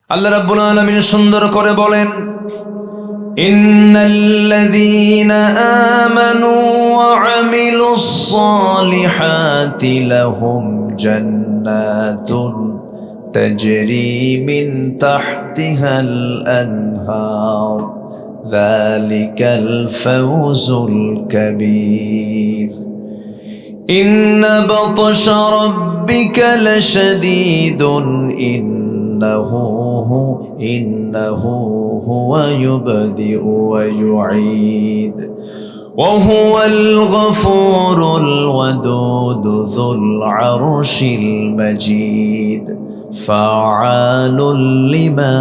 আল্লাহ রাব্বুল আলামিন সুন্দর করে বলেন, ইন্নাল্লাযীনা আমানু ওয়া আমিলুস সালিহাতি লাহুম জান্নাতুন তাজরি মিন তাহতিহাল আনহার যালিকাল ফাওজুল কাবীর। ইন্না বাতশা রাব্বিকা লাশাদীদুন ইন্নাহু হুয়া ইউবদিউ ওয়া ইউঈদ ওয়া হুয়াল গফুরুল ওয়াদুদ যুল আরশিল মাজিদ ফাআলুল লিমা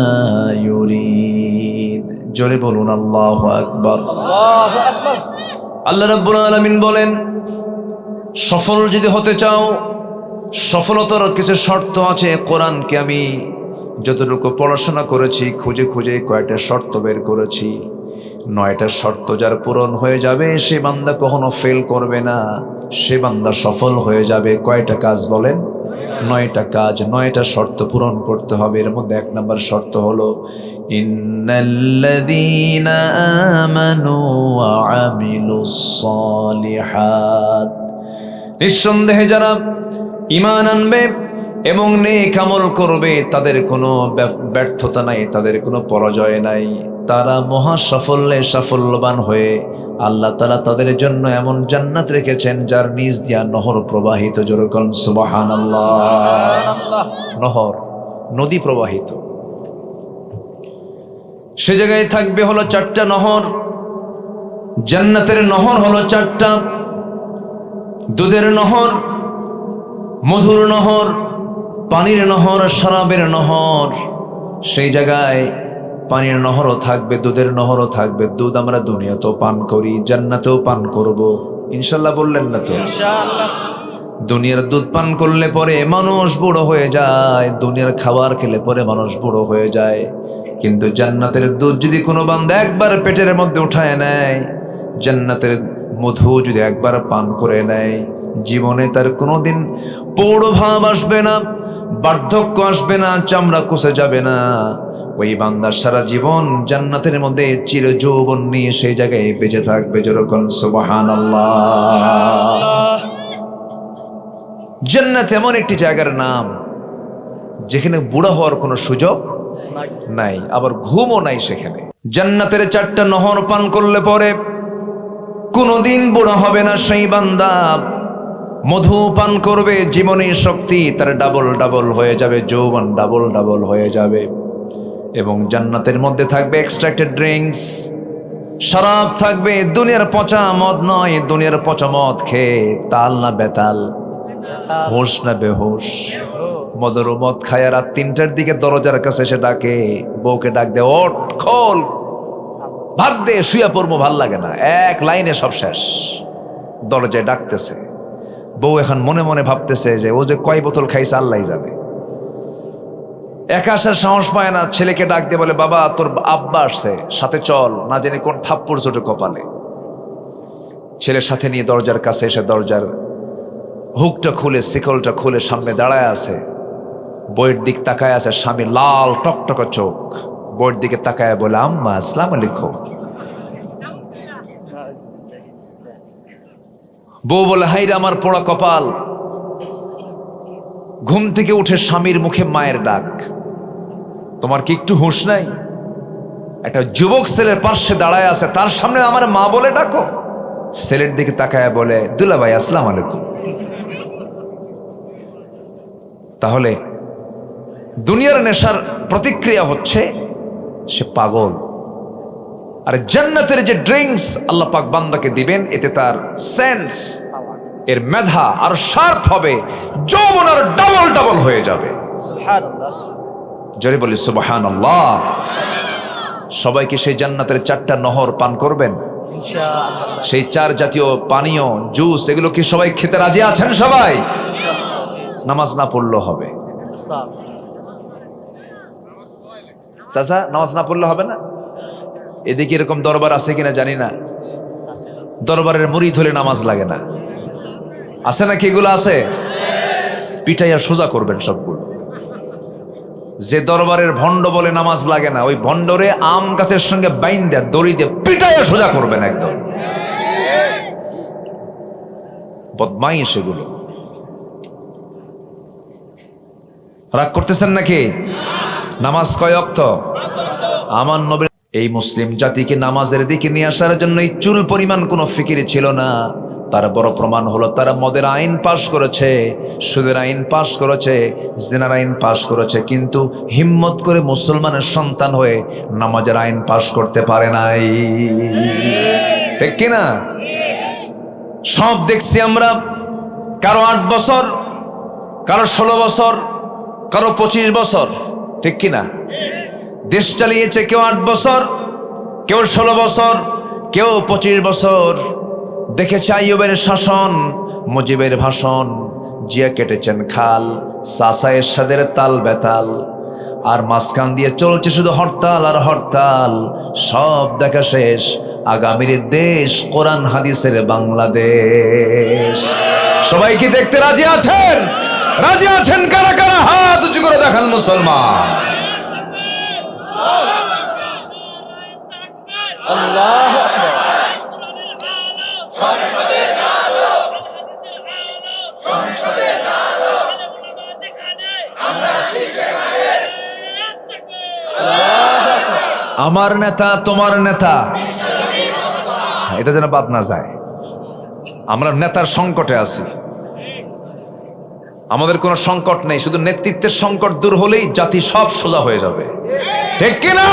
ইউরিদ। জোরে বলুন আল্লাহু আকবার। আল্লাহু আকবার। আল্লাহ রাব্বুল আলামিন বলেন, সফল যদি হতে চাও, সফলতার কিছু শর্ত আছে। কোরআনকে আমি যতটুকু পড়াশোনা করেছি খুঁজে খুঁজে কয়েকটা শর্ত বের করেছি। 9টা শর্ত যার পূরণ হয়ে যাবে সে বান্দা কখনো ফেল করবে না, সে বান্দা সফল হয়ে যাবে। কয়টা কাজ বলেন? 9টা কাজ, 9টা শর্ত পূরণ করতে হবে। এর মধ্যে 1 নম্বর শর্ত হলো ইন্নাল্লাযীনা আমানু ওয়া আমিলুস সালিহাত। নিঃসন্দেহে যারা ঈমান আনবে এবং নেক আমল করবে তাদের কোনো ব্যর্থতা নাই, তাদের কোনো পরাজয় নাই। তারা মহা সাফল্যে সাফল্যবান হয়ে আল্লাহ তাআলা তাদের জন্য এমন জান্নাত রেখেছেন যার নিচ দিয়া নহর প্রবাহিত। জোরে বলুন সুবহানাল্লাহ। নহর, নদী প্রবাহিত। সে জায়গায় থাকবে হলো 4টা নহর। জান্নাতের নহর হলো 4টা। দুধের নহর, মধুর নহর, পানির নহর, শরাবের নহর। সেই জায়গায় পানির নহরও থাকবে, দুধের নহরও থাকবে। দুধ আমরা দুনিয়াতেও পান করি, জান্নাতেও পান করব ইনশাল্লাহ। বললেন না তো? ইনশাআল্লাহ। দুনিয়ার দুধ পান করলে পরে মানুষ বুড়ো হয়ে যায়, দুনিয়ার খাবার খেলে পরে মানুষ বুড়ো হয়ে যায়। কিন্তু জান্নাতের দুধ যদি কোনো বান্দা একবার পেটের মধ্যে উঠায় নেয়, জান্নাতের মধু যদি একবার পান করে নেয়, জীবনে তার কোনোদিন পৌঢ় ভাব আসবে না, বার্ধক্য আসবে না, চামড়া কষে যাবে না। ওই বান্দা সারা জীবন জান্নাতের মধ্যে চির যৌবন নিয়ে সেই জায়গায় বেঁচে থাকবে। যেরকম সুবহানাল্লাহ। জান্নাত এমন একটি জায়গার নাম যেখানে বুড়া হওয়ার কোনো সুযোগ নাই, আবার ঘুমও নাই সেখানে। জান্নাতের 4টা নহর পান করলে পরে কোনোদিন বুড়া হবে না সেই বান্দা। মধু পান করবে, জীবনী শক্তি তার ডাবল ডাবল হয়ে যাবে, যৌবন ডাবল ডাবল হয়ে যাবে। এবং জান্নাতের মধ্যে থাকবে এক্সট্রাক্টেড ড্রিঙ্কস, শরাব থাকবে। দুনিয়ার পচা মদ নয়, দুনিয়ার পচা মদ খেয়ে তাল না বেতাল, হোশ না বেহোশ। মদের মদ খায় রাত 3টার দিকে দরজার কাছে এসে ডাকে, বউকে ডাক দে, ওঠ খোল, ভাগ দে, শুয়ে পড়বো, ভাল লাগে না। 1 লাইনে সব শেষ। দরজায় ডাকতেছে, বউ এখন মনে মনে ভাবতেছে যে ও যে কয় বোতল খাইছে আল্লাহ জানে। একা আসার সাহস পায় না, ছেলেকে ডাক দিয়ে বলে, বাবা তোর আব্বা আসছে, সাথে চল, না জানি কোন থাপ্পড় চোটে কপালে। ছেলের সাথে নিয়ে দরজার কাছে এসে দরজার হুকটা খুলে, শিকলটা খুলে সামনে দাঁড়ায় আছে। বইয়ের দিক তাকায় আছে, স্বামী লাল টকটকা চোখ, বইয়ের দিকে তাকায় বলে, আম্মা আসসালামু আলাইকুম। বউ বলে, হাইরে আমার পোড়া কপাল। ঘুম থেকে উঠে স্বামীর মুখে মায়ের ডাক, তোমার কি একটু হুঁশ নাই? একটা যুবক ছেলের পাশে দাঁড়ায় আছে, তার সামনে আমার মা বলে ডাকো। ছেলের দিকে তাকায় বলে, দুলা ভাই আসসালামু আলাইকুম। তাহলে দুনিয়ার নেশার প্রতিক্রিয়া হচ্ছে সে পাগল। আর জান্নাতের যে ড্রিঙ্কস আল্লাহ পাক বান্দাকে দিবেন, এতে তার সেন্স, এর মেধা আর শার্প হবে, যৌবন আর ডাবল ডাবল হয়ে যাবে। সুবহানাল্লাহ। জোরে বলি সুবহানাল্লাহ। সবাই কি সেই জান্নাতের 4টা নহর পান করবেন? ইনশাআল্লাহ। সেই 4 জাতীয় পানীয়, জুস, এগুলো কি সবাই খেতে রাজি আছেন? সবাই নামাজ না পড়লেও হবে। চাচা, নামাজ না পড়লে হবে না? এদিকে এরকম দরবার আছে কিনা জানি না, দরবারের মুরিদ হলে নামাজ লাগে না, আছে নাকি? এগুলো আছে, পিটাইয়া সোজা করবেন সবগুলো। যে দরবারের ভণ্ড বলে নামাজ লাগে না, ওই ভণ্ডরে আম গাছের সঙ্গে বাইন্দা দড়ি দিয়ে পিটাইয়া সোজা করবেন একদম। বদমাইশ এগুলো। রাগ করতেছেন নাকি? নামাজ কয় ওয়াক্ত? আমার নবী এই মুসলিম জাতিকে নামাজের দিকে নিয়ে আসার জন্য এই চুল পরিমাণ কোনো ফিকির ছিল না। তার বড় প্রমাণ হলো তারা মদের আইন পাশ করেছে, সুদের আইন পাশ করেছে, জিনার আইন পাশ করেছে, কিন্তু হিম্মত করে মুসলমানের সন্তান হয়ে নামাজের আইন পাশ করতে পারে নাই। ঠিক কিনা? সব দেখছি আমরা, কারো 8 বছর, কারো 16 বছর, কারো 25 বছর। ঠিক কিনা? দেশ চালিয়েছে কেউ 8 বছর, কেউ 16 বছর, কেউ 25 বছর। দেখেছে আইয়ুবের শাসন, মুজিবের ভাষণ, জিয়া কেটেছেন খাল, চাচা এরশাদের তাল বেতাল, আর মাঝখান দিয়ে চলছে শুধু হরতাল আর হরতাল। সব দেখা শেষ, আগামীর দেশ কোরআন হাদিসের বাংলাদেশ। সবাই কি দেখতে রাজি আছেন? রাজি আছেন কারা কারা? হাত উঁচু করে দেখান মুসলমান। আল্লাহু আকবার। আমার নেতা তোমার নেতা, এটা যেন বাদ না যায়। আমরা নেতার সংকটে আছি, আমাদের কোনো সংকট নেই, শুধু নেতৃত্বের সংকট দূর হলেই জাতি সব সোজা হয়ে যাবে। ঠিক কিনা?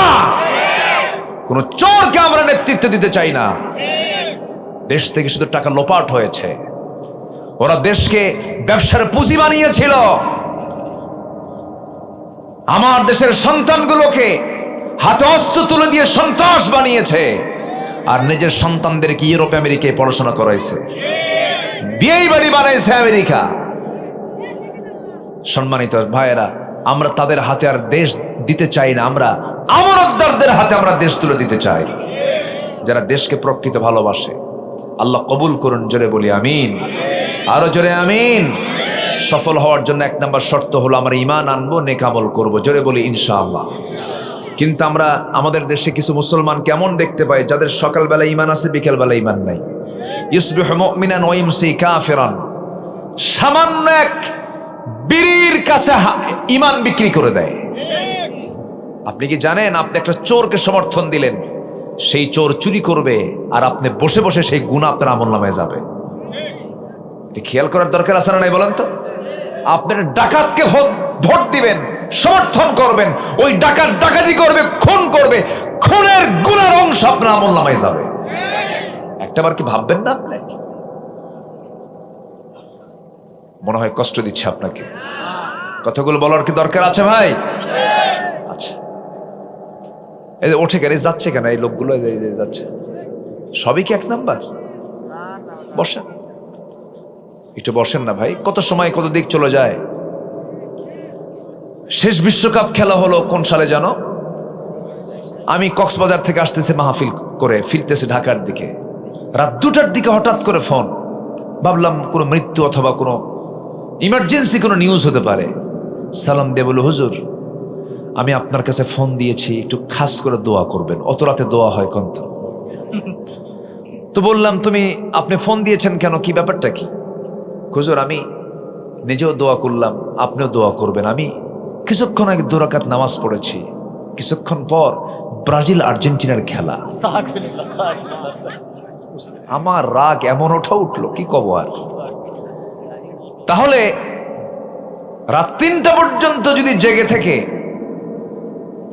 কোন চোরকে আমরা নেতৃত্ব দিতে চাই না। দেশ থেকে শুধু টাকা লোপাট হয়েছে, ওরা দেশকে ব্যবসার পুঁজি বানিয়েছিল। আমার দেশের সন্তানগুলোকে হাতে অস্ত্র তুলে দিয়ে সন্ত্রাস বানিয়েছে, আর নিজের সন্তানদেরকে ইউরোপ আমেরিকায় পড়াশোনা করাইছে, বিয়ে বাড়ি বানাইছে আমেরিকা। সম্মানিত ভাইয়েরা, আমরা তাদের হাতে আর দেশ দিতে চাই না, আমরা আমানতদারদের হাতে আমরা দেশ তুলে দিতে চাই, যারা দেশকে প্রকৃত ভালোবাসে। আল্লাহ কবুল করুন, জোরে বলি আমিন, আরো জোরে আমিন। সফল হওয়ার জন্য 1 নম্বর শর্ত হলো আমরা ঈমান আনবো, নেক আমল করবো, জোরে বলি ইনশাআল্লাহ। কিন্তু আমরা আমাদের দেশে কিছু মুসলমান কেমন দেখতে পাই, যাদের সকালবেলা ঈমান আছে, বিকেলবেলা ঈমান নাই। ইউসবিহু মুমিনান ওয়া ইউমসি কাফিরান। সামান্য এক বিড়ির কাছে ঈমান বিক্রি করে দেয়। আপনি কি জানেন, আপনি একটা চোরকে সমর্থন দিলেন, সেই চোর চুরি করবে, আর আপনি বসে বসে সেই গুনাহ আপনার আমলনামায় যাবে। এটা খেয়াল করার দরকার আছে না নাই বলেন তো? আপনি ডাকাতকে ভোট দিবেন, সমর্থন করবেন, ওই ডাকাত ডাকাতি করবে, খুন করবে, খুনের গুনার অংশ আপনার আমলনামায় যাবে। একটাবার কি ভাববেন না? আপনি মনে হয় কষ্ট দিচ্ছে আপনাকে, কথাগুলো বলার কি দরকার আছে ভাই? আচ্ছা, এই যে ওঠে কেন, যাচ্ছে কেন এই লোকগুলো, যাচ্ছে সবই কি 1 নাম্বার? বসেন, একটু বসেন না ভাই, কত সময় কত দিক চলে যায়। শেষ বিশ্বকাপ খেলা হলো কোন সালে জানো? আমি কক্সবাজার থেকে আসতেছি মাহফিল করে, ফিরতেছি ঢাকার দিকে, রাত 2টার দিকে হঠাৎ করে ফোন। ভাবলাম কোনো মৃত্যু অথবা কোনো ইমার্জেন্সি কোনো নিউজ হতে পারে। সালাম দিয়ে বলে, হুজুর আমি আপনার কাছে ফোন দিয়েছি, একটু খাস করে দোয়া করবেন। অত রাতে দোয়া হয় কন্ত? তো বললাম, আপনি ফোন দিয়েছেন কেন, কি ব্যাপারটা কি? হুজুর আমি নিজেও দোয়া করলাম, আপনিও দোয়া করবেন। আমি কিছুক্ষণ আগে 2 রাকাত নামাজ পড়েছি, কিছুক্ষণ পর ব্রাজিল আর্জেন্টিনার খেলা। আমার রাগ এমন উঠলো, কি কব আর। তাহলে রাত 3টা পর্যন্ত যদি জেগে থেকে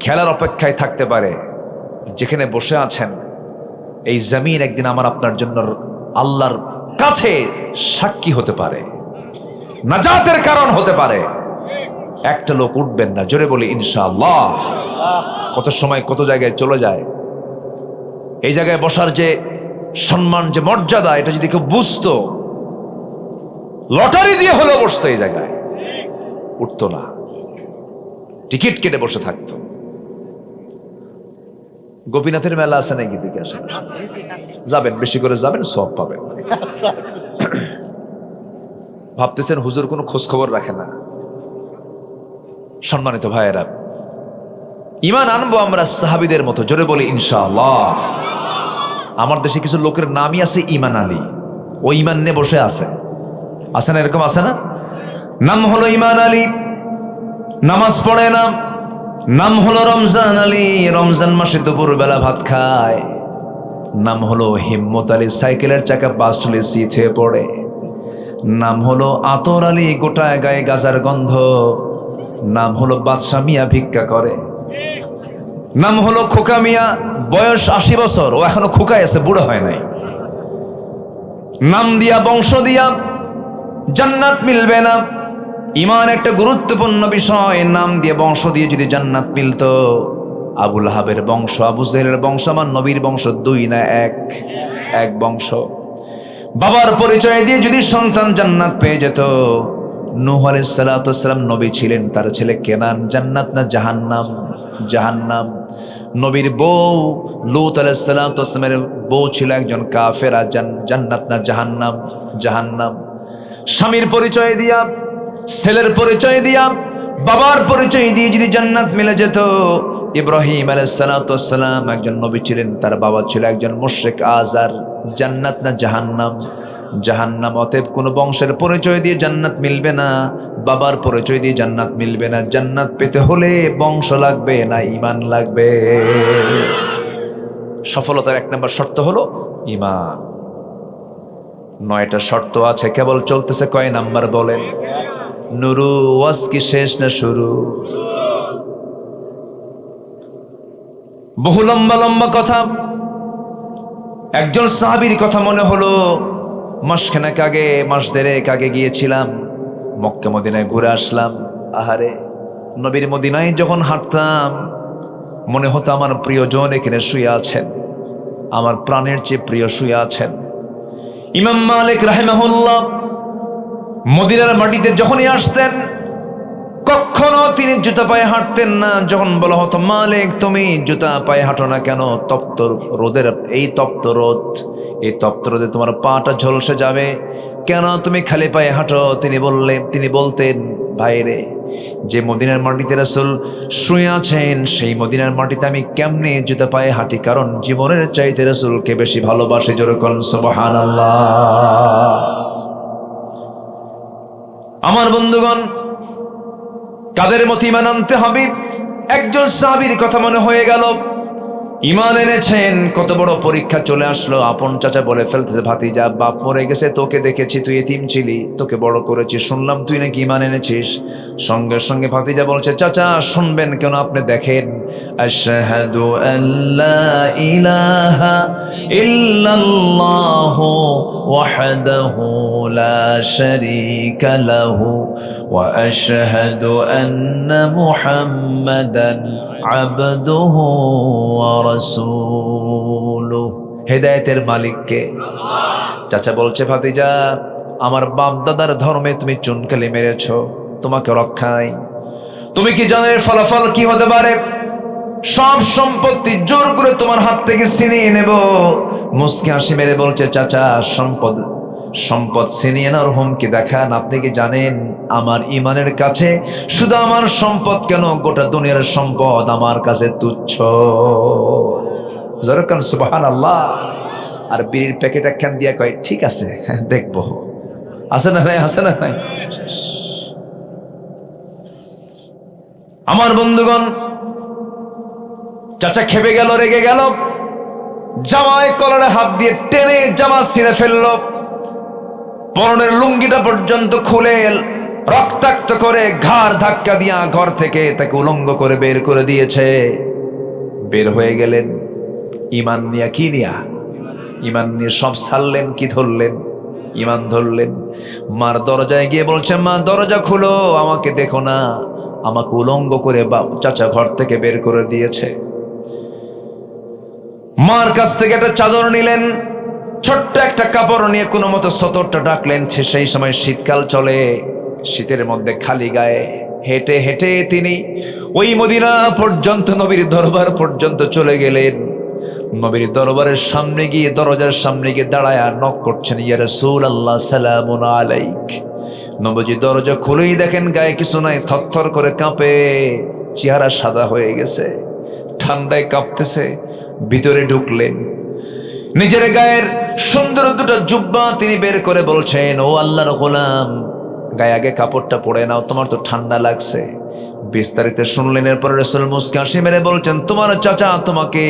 খেলার অপেক্ষায় থাকতে পারে, যেখানে বসে আছেন এই জমিন একদিন আমার আপনার জন্য আল্লাহর কাছে সাক্ষী হতে পারে, নাজাতের কারণ হতে পারে। একটা লোক উঠবেন না, জোরে বলি ইনশাআল্লাহ। কত সময় কত জায়গায় চলে যায়। এই জায়গায় বসার যে সম্মান, যে মর্যাদা, এটা যদি কেউ বুঝতো, লটারি দিয়ে হলেও বসতো এই জায়গায়, উঠতো না, টিকিট কেটে বসে থাকতো। গোপীনাথের মেলা আছে নাকি? দিকে আসেন, যাবেন, বেশি করে যাবেন, সব পাবেন। ভাবতেছেন হুজুর কোনো খোঁজ খবর রাখে না। সম্মানিত ভাইয়েরা, ঈমান আনবো আমরা সাহাবীদের মতো, জোরে বলি ইনশাআল্লাহ। আমার দেশে কিছু লোকের নামই আছে ঈমান আলী, ও ঈমান নিয়ে বসে আছে না, এরকম আছে না? নাম হলো ঈমান আলী, নামাজ পড়ে না। নাম হলো রমজান আলী, রমজান মাসে দুপুর বেলা ভাত খায়। নাম হলো হিম্মত আলী, সাইকেলের চাকা বাস্টলে সিট হয়ে পড়ে। নাম হলো আতর আলী, গোটায় গায়ে গাজার গন্ধ। নাম হলো বাদশা মিয়া, ভিক্ষা করে। নাম হলো খোকা মিয়া, বয়স 80 বছর, ও এখনো খোকায় আছে, বুড়ো হয় নাই। নাম দিয়া বংশ দিয়া জান্নাত মিলবে না। ঈমান একটা গুরুত্বপূর্ণ বিষয়। নাম দিয়ে বংশ দিয়ে যদি জান্নাত মিলতো, আবুল হাবের বংশ, আবু জেহেলের বংশ, আমার নবীর বংশ 2 না 1? এক বংশ। বাবার পরিচয় দিয়ে যদি সন্তান জান্নাত পেয়ে যেত, নূহ আলাইহিস সালাতু ওয়াস সালাম নবী ছিলেন, তার ছেলে কেনান, জান্নাত না জাহান্নাম? জাহান্নাম। নবীর বউ লূত আলাইহিস সালাতু ওয়াস সালামের বউ ছিল একজন কাফেরা, জান্নাত না জাহান্নাম? জাহান্নাম। স্বামীর পরিচয় দিয়া, ছেলের পরিচয় দিয়া, বাবার পরিচয় দিয়ে যদি জান্নাত মিলে যেত, ইব্রাহিম আলাইহিস সালাতু ওয়াস সালাম একজন নবী ছিলেন, তার বাবা ছিল একজন মুশরিক আজার, জান্নাত না জাহান্নাম? জাহান্নাম। অতএব কোন বংশের পরিচয় দিয়ে জান্নাত মিলবে না, বাবার পরিচয় দিয়ে জান্নাত মিলবে না। জান্নাত পেতে হলে বংশ লাগবে না ঈমান লাগবে? সফলতার 1 নম্বর শর্ত হলো ঈমান। 9টা শর্ত আছে, কেবল চলতেছে কয় নাম্বার বলেন? নুরু, ওয়াজ কি শেষ না শুরু? বহু লম্বা লম্বা কথা। একজন সাহাবীর কথা মনে হলো, মাসখানেক আগে, মাস 1.5 আগে গিয়েছিলাম মক্কা মদিনায়, ঘুরে আসলাম। আহারে, নবীর মদিনায় যখন হাঁটতাম মনে হতো আমার প্রিয়জন এখানে শুয়ে আছেন, আমার প্রাণের চেয়ে প্রিয় শুয়ে আছেন। ইমাম মালিক রাহিমাহুল্লাহ মদিনার মাটিতে যখনই আসতেন, কখনো তিনি জুতা পায়ে হাঁটতেন না। যখন বলা হতো, মালিক তুমি জুতা পায়ে হাঁটো না কেন? তপ্ত রোদের, এই তপ্ত রোদ, এই তপ্ত রোদে তোমার পাটা ঝলসে যাবে, কেন তুমি খালি পায়ে হাঁটো? তিনি বলতেন, ভাইরে, যে মদিনার মাটিতে রাসূল শুয়ে আছেন, সেই মদিনার মাটিতে আমি কেমনে জুতা পায়ে হাঁটি? কারণ জীবনের চাইতে রাসূলকে বেশি ভালোবাসি। জোরে বলেন সুবহানাল্লাহ। আমার বন্ধুগণ, কাদের মতো ঈমান আনতে হবে? একজন সাহাবীর কথা মনে হয়ে গেল, ঈমান এনেছেন, কত বড় পরীক্ষা চলে আসলো। আপন চাচা বলে ফেলতেছে, ভাতিজা, বাপ মরে গেছে, তোকে দেখেছি, তুই এতিম ছিলি, তোকে বড় করেছি, শুনলাম তুই নাকি ঈমান এনেছিস। সঙ্গে সঙ্গে ভাতিজা বলছে, চাচা শুনবেন কেন, আপনি দেখেন, আশহাদু আল্লা ইলাহা ইল্লাল্লাহু ওয়াহদাহু লা শারীকা লাহু ওয়া আশহাদু আন্না মুহাম্মাদান আবদুহু ওয়া রাসূলুহু। হেদায়েতের মালিক কে? চাচা বলছে, ভাতিজা, আমার বাপ দাদার ধর্মে তুমি চুনকালি মেরেছো, তোমাকে রক্ষাই। তুমি কি জানো এর ফলাফল কি হতে পারে? সব সম্পত্তি জোর করে তোমার হাত থেকে ছিনিয়ে নেব। মুস্কি হাসি মেরে বলছে, চাচা, সম্পদ ছিনিয়ে নেওয়ার হুমকি দেখান। আপনি কি জানেন আমার ঈমানের কাছে শুধু আমার সম্পদ কেন, গোটা দুনিয়ার সম্পদ আমার কাছে তুচ্ছ। জোরকান সুবহানাল্লাহ। আর বিড়ির প্যাকেট একখান দিয়া কয়, ঠিক আছে দেখবো। আছে না নাই? আছে না নাই? আমার বন্ধুগণ, চাচা খেপে গেল, রেগে গেল, জামায় কলারে হাত দিয়ে টেনে জামা ছিঁড়ে ফেলল, পরনের লুঙ্গিটা পর্যন্ত খুলে রক্তাক্ত করে ঘাড় ধাক্কা দিয়া ঘর থেকে তাকে উলঙ্গ করে বের করে দিয়েছে। বের হয়ে গেলেন ঈমান নিয়া। কি নিয়া? ঈমান নিয়ে। সব ছাড়লেন, কি ধরলেন? ঈমান ধরলেন। মার দরজায় গিয়ে বলছে, মা দরজা খুলো, আমাকে দেখো না, আমাকে উলঙ্গ করে চাচা ঘর থেকে বের করে দিয়েছে। মার কাছ থেকে একটা চাদর নিলেন, ছোট্ট একটা কাপড় নিয়ে কোনো মতো সতরটা ডাকলেন। সেই সময় শীতকাল চলে, শীতের মধ্যে খালি গায়ে হেঁটে হেঁটে তিনি ওই মদিনা পর্যন্ত, নবীর দরবার পর্যন্ত চলে গেলেন। নবীর দরবারের সামনে গিয়ে, দরজার সামনে গিয়ে দাঁড়ায় নক করছেন, ইয়া রাসূলুল্লাহ সালামুন আলাইক। নবজি দরজা খুলেই দেখেন গায়ে কিছু নাই, থরথর করে কাঁপে, চেহারা সাদা হয়ে গেছে, ঠান্ডায় কাঁপতেছে। ভিতরে ঢুকলেন, নিজের গায়ের সুন্দর দুটো জুব্বা তিনি বের করে বলছেন, ও আল্লাহর গোলাম, গায়ে আগে কাপড়টা পরে নাও, তোমার তো ঠান্ডা লাগছে। বিস্তারিত শুনলেন। এরপর রাসূল মুস্কি হাসি মেরে বলছেন, তোমার চাচা তোমাকে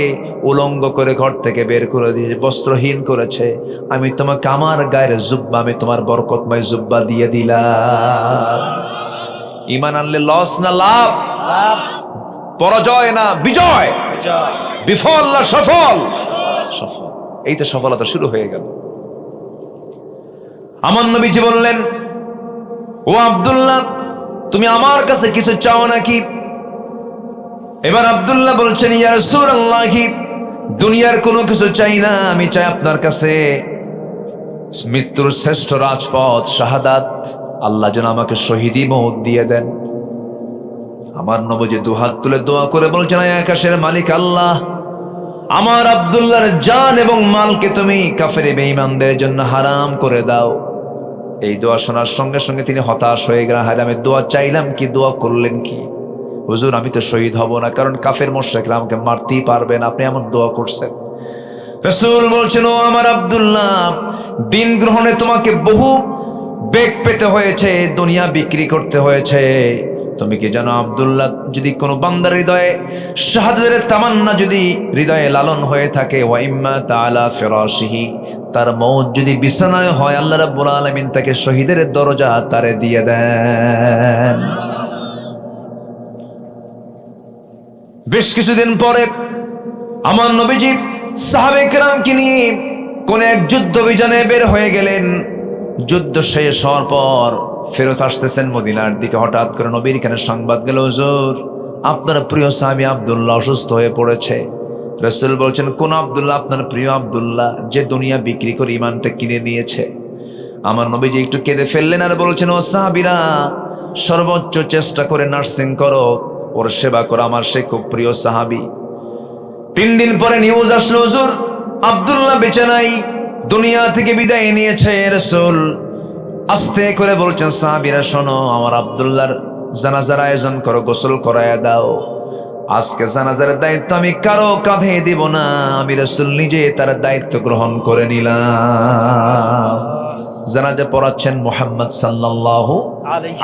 উলঙ্গ করে ঘর থেকে বের করে দিয়ে বস্ত্রহীন করেছে, আমি তোমাকে আমার গায়ের জুব্বা, আমি তোমার বরকতময় জুব্বা দিয়ে দিলাম। ঈমান আনলে লস না লাভ? পরাজয় না বিজয়? বিফল না সফল? সফল। এই তো সফলতা শুরু হয়ে গেল। আমার নবীজি বললেন, ও আব্দুল্লাহ, তুমি আমার কাছে কিছু চাও নাকি? এবার আব্দুল্লাহ বলছেন, ইয়া রাসূলুল্লাহ, দুনিয়ার কোনো কিছু চাই না, আমি চাই আপনার কাছে মৃত্যুর শ্রেষ্ঠ রাজপথ শাহাদাত, আল্লাহ যেন আমাকে শহীদি মওত দিয়ে দেন। আমার নবীজি দুহাত তুলে দোয়া করে বলছেন, আয় আকাশের মালিক আল্লাহ, আমার আব্দুল্লাহর জান এবং মালকে তুমি কাফের বেঈমানদের জন্য হারাম করে দাও। এই দোয়া শোনার সঙ্গে সঙ্গে তিনি হতাশ হয়ে গেলেন। হায়, আমি দোয়া চাইলাম কি, দোয়া করলেন কি? হুজুর, আমি তো শহীদ হব না, কারণ কাফের মুশরিকরা আমাকে মারতেই পারবে না, আপনি এমন দোয়া করছেন। রাসূল বলছেন, ও আমার আব্দুল্লাহ, দিন গ্রহণে তোমাকে বহু বেগ পেতে হয়েছে, দুনিয়া বিক্রি করতে হয়েছে। তুমি কি জানো আব্দুল্লাহ, যদি কোনো বান্দার হৃদয়ে শাহাদাতের তামান্না যদি হৃদয়ে লালন হয়ে থাকে, ওয়া ইম্মা তাআলা ফিরাশিহি, তার মওত যদি বিছানায় হয়, আল্লাহ রাব্বুল আলামিন তাকে শহীদের দরজা তারে দিয়ে দেন। বেশ কিছুদিন পরে আমার নবীজি সাহাবে কেরামকে নিয়ে কোন এক যুদ্ধ অভিযানে বের হয়ে গেলেন। যুদ্ধ শেষ হওয়ার পর ফেরত আসতেছেন মদিনার দিকে, হঠাৎ করে নবীর কানে সংবাদ গেল, হুজুর, আপনার প্রিয় সাহাবী আব্দুল্লাহ অসুস্থ হয়ে পড়েছে। রাসূল বলছেন, কোন আব্দুল্লাহ? আপনার প্রিয় আব্দুল্লাহ, যে দুনিয়া বিক্রি করে ঈমানটা কিনে নিয়েছে। আমার নবীজি একটু কেঁদে ফেললেন আর বলছেন, ও সাহাবীরা, সর্বোচ্চ চেষ্টা করে নার্সিং করো, ওর সেবা করো, আমার সে খুব প্রিয় সাহাবী। 3 দিন পরে নিউজ আসলো, হুজুর, আব্দুল্লাহ বেঁচে নাই, দুনিয়া থেকে বিদায় নিয়েছে। রাসূল আস্তে করে বলছেন, সাহাবীরা শোনো, আমার আব্দুল্লাহর জানাজার আয়োজন করো, গোসল করায়া দাও। আজকে জানাজার দায়িত্ব আমি কারো কাঁধে দিব না, আমি রাসূল নিজে তার দায়িত্ব গ্রহণ করে নিলাম। জানাজা পড়াচ্ছেন মুহাম্মদ সাল্লাল্লাহু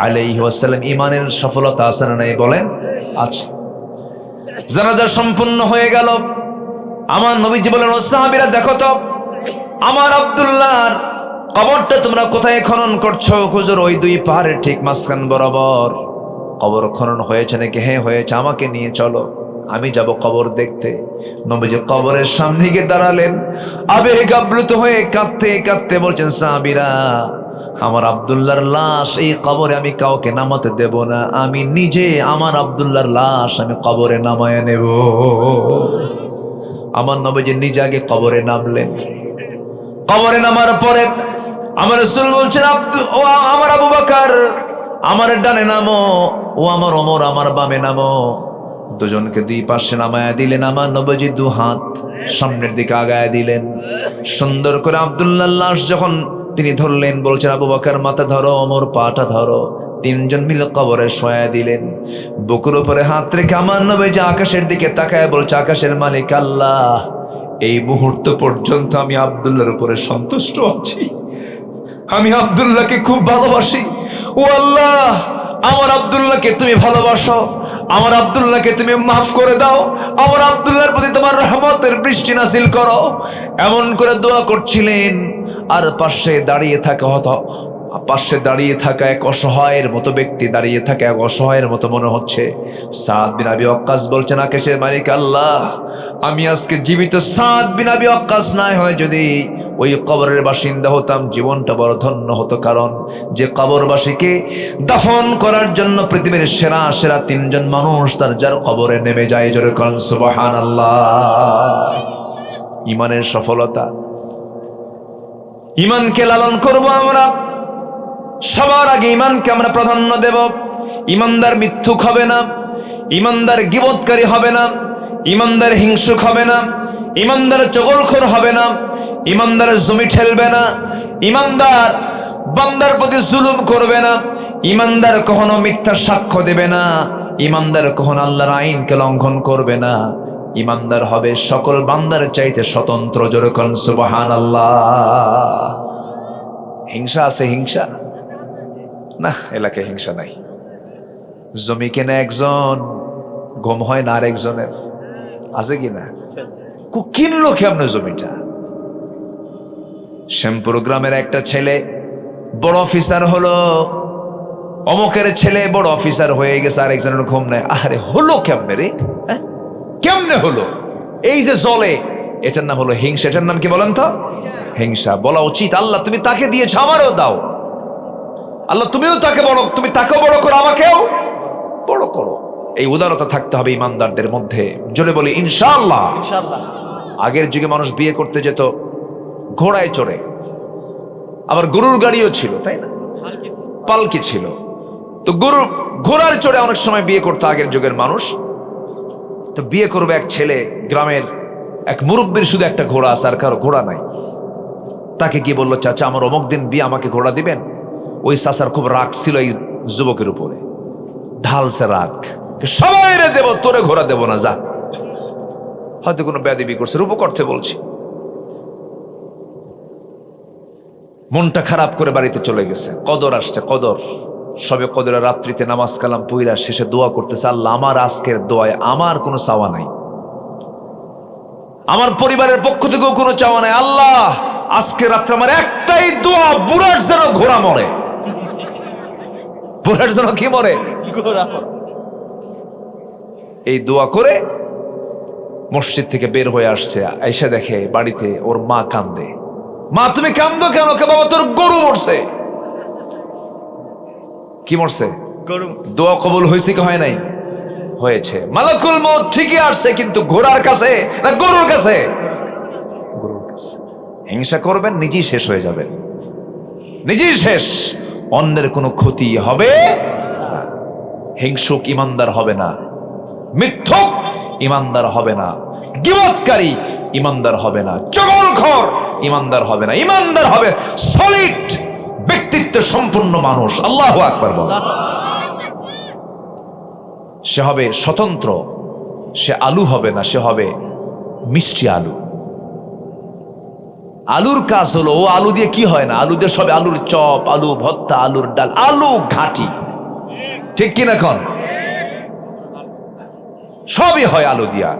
আলাইহি ওয়াসাল্লাম। ঈমানের সফলতা আছে না নাই বলেন? আছে। জানাজা সম্পূর্ণ হয়ে গেল। আমার নবীজি বলেন, ও সাহাবীরা, দেখো তো আমার আব্দুল্লাহর কবরটা তোমরা কোথায় খনন করছো? হুজুর, ওই 2 পাহাড়ের ঠিক মাঝখান বরাবর কবর খনন হয়েছে নাকি? হ্যাঁ হয়েছে, আমাকে নিয়ে চলো, আমি যাব কবর দেখতে। নবীজি কবরের সামনে গিয়ে দাঁড়ালেন, আবেগ আপ্লুত হয়ে কাঁদতে কাঁদতে বলছেন, সাহাবীরা, আমার আব্দুল্লাহর লাশ এই কবরে আমি কাউকে নামাতে দেব না, আমি নিজে আমার আব্দুল্লাহর লাশ আমি কবরে নামায় নেব। আমার নবীজি নিজে আগে কবরে নামলেন। কবরে নামার পরে আমার রাসূল বলছেন, ও আমার আবু বকর, আমার ডানে নামো, ও আমার ওমর, আমার বামে নামো। দুজনকে 2 পাশে নামায়া দিলেন। আমার নবীজি 2 হাত সামনের দিকে আগায় দিলেন। সুন্দর করে আব্দুল্লাহর লাশ যখন তিনি ধরলেন, বলছেন, আবু বকর মাথা ধরো, ওমর পাটা ধরো। 3 জন মিলে কবরে শোয়া দিলেন। বুকের উপরে হাত রেখে আমার নবীজি আকাশের দিকে তাকায় বলছে, আকাশের মালিক আল্লাহ, এই মুহূর্ত পর্যন্ত আমি আব্দুল্লাহর উপরে সন্তুষ্ট আছি, আমি আব্দুল্লাহকে খুব ভালোবাসি। ও আল্লাহ, আমার আব্দুল্লাহকে তুমি ভালোবাসো, আমার আব্দুল্লাহকে তুমি মাফ করে দাও, আমার আব্দুল্লাহর প্রতি তোমার রহমতের বৃষ্টি নাযিল করো। এমন করে দোয়া করছিলেন। আর পাশে দাঁড়িয়ে থাকা এক অসহায়ের মতো ব্যক্তি, দাঁড়িয়ে থাকা এক অসহায়ের মতো মনে হচ্ছে। সাদ বিন আবি ওয়াক্কাস বলছেন, আকাশের মালিক আল্লাহ, আমি আজকে জীবিত সাদ বিন আবি ওয়াক্কাস না হয় যদি ওই কবরের বাসিন্দা হতাম, জীবনটা বড় ধন্য হতো। কারণ যে কবরবাসীকে দাফন করার জন্য পৃথিবীর সেরা 3 জন মানুষ তার যার কবরে নেমে যায়, জোরে বলেন সুবহানাল্লাহ। ঈমানের সফলতা। ঈমানকে লালন করব আমরা, সবার আগে ঈমানকে আমরা প্রাধান্য দেব। ঈমানদার মিথ্যুক হবে না, ঈমানদার গীবতকারী হবে না, ঈমানদার হিংসুক হবে না, ঈমানদার চগলখোর হবে না, ঈমানদার জমি ঠেলবে না, ঈমানদার বান্দার প্রতি জুলুম করবে না, ইমানদার কখনো মিথ্যা সাক্ষ্য দেবে না, ইমানদার কখনো আল্লাহর আইনকে লঙ্ঘন করবে না, ইমানদার হবে সকল বান্দার চাইতে স্বতন্ত্র। জোরে কোন সুবহানাল্লাহ। হিংসা আছে? হিংসা না, এলাকায় হিংসা নাই। জমি কেনে একজন, ঘুম হয় না আরেকজনের, আছে কি না? কিনলো কেমন জমিটা? শ্যামপুর গ্রামের একটা ছেলে বড় অফিসার হলো, অমুকের ছেলে বড় অফিসার হয়ে গেছে, আরেকজনের ঘুম নাই। আরে হলো কেমনে রে? কেমনে হলো? এই যে জলে, এটার নাম হলো হিংসা। এটার নাম কি বলেন তো? হিংসা। বলা উচিত, আল্লাহ তুমি তাকে দিয়েছো, আমারও দাও। আল্লাহ তুমিও তাকে বড়, তুমি তাকেও বড় করো, আমাকেও বড় করো। এই উদারতা থাকতে হবে ইমানদারদের মধ্যে। জোরে বলি ইনশাআল্লাহ। ইনশাআল্লাহ। আগের যুগে মানুষ বিয়ে করতে যেত ঘোড়ায় চড়ে, আবার গরুর গাড়িও ছিল, তাই না? পালকি ছিল। তো ঘোড়ার চড়ে অনেক সময় বিয়ে করতো আগের যুগের মানুষ। তো বিয়ে করবে এক ছেলে, গ্রামের এক মুরব্বীর শুধু একটা ঘোড়া আছে, আর কারো ঘোড়া নাই। তাকে কি বললো, চাচা আমার অমুক দিন বিয়ে, আমাকে ঘোড়া দিবেন? ওই চাচার খুব রাগ ছিল এই যুবকের উপরে, ঢালছে রাগ, সবাই রে দেব, তোরে ঘোড়া দেব না, যা। হয়তো কোনো বেয়াদবি করছে, রূপক অর্থে বলছি। মনটা খারাপ করে বাড়িতে চলে গেছে। কদর আসছে, কদর, সবে কদরের রাত্রিতে নামাজ কালাম পইরা শেষে দোয়া করতেছে, আল্লাহ আমার আজকের দোয়ায় আমার কোনো চাওয়া নাই, আমার পরিবারের পক্ষ থেকেও কোনো চাওয়া নাই, আল্লাহ আজকে রাত্রে আমার একটাই দোয়া, বুড়ার যেন ঘোড়া মরে। বুড়ার যেন কি মরে? ঘোড়া। এই দোয়া করে মসজিদ থেকে বের হয়ে আসছে, এসে দেখে বাড়িতে ওর মা কান্দে। মা তুমি কান্দো কেন? কে বাবা, তোর গরু মরছে। কি মরছে? গরু। দোয়া কবুল হয়েছে কি হয় নাই? হয়েছে। মালাকুল মউত ঠিকই আসছে, কিন্তু ঘোড়ার কাছে না গরুর কাছে? গরুর কাছে। হিংসা করবেন, নিজেই শেষ হয়ে যাবেন, নিজেই শেষ, অন্যের কোনো ক্ষতি হবে না। হিংসুক ইমানদার হবে না, মিথ্যুক ইমানদার হবে না, গীবতকারী ইমানদার হবে না, চগলখোর ইমানদার হবে না। ইমানদার হবে সলিড ব্যক্তিত্ব সম্পন্ন মানুষ। আল্লাহু আকবার বল। সে হবে স্বতন্ত্র, সে আলু হবে না, সে হবে মিষ্টি আলু। আলুর কাজ হলো, ও আলু দিয়ে কি হয় না, আলু দিয়ে সবে আলুর চপ, আলু ভর্তা, আলুর ডাল, আলু ঘাটি, ঠিক কিনা কন? সবই হয় আলু দিয়া,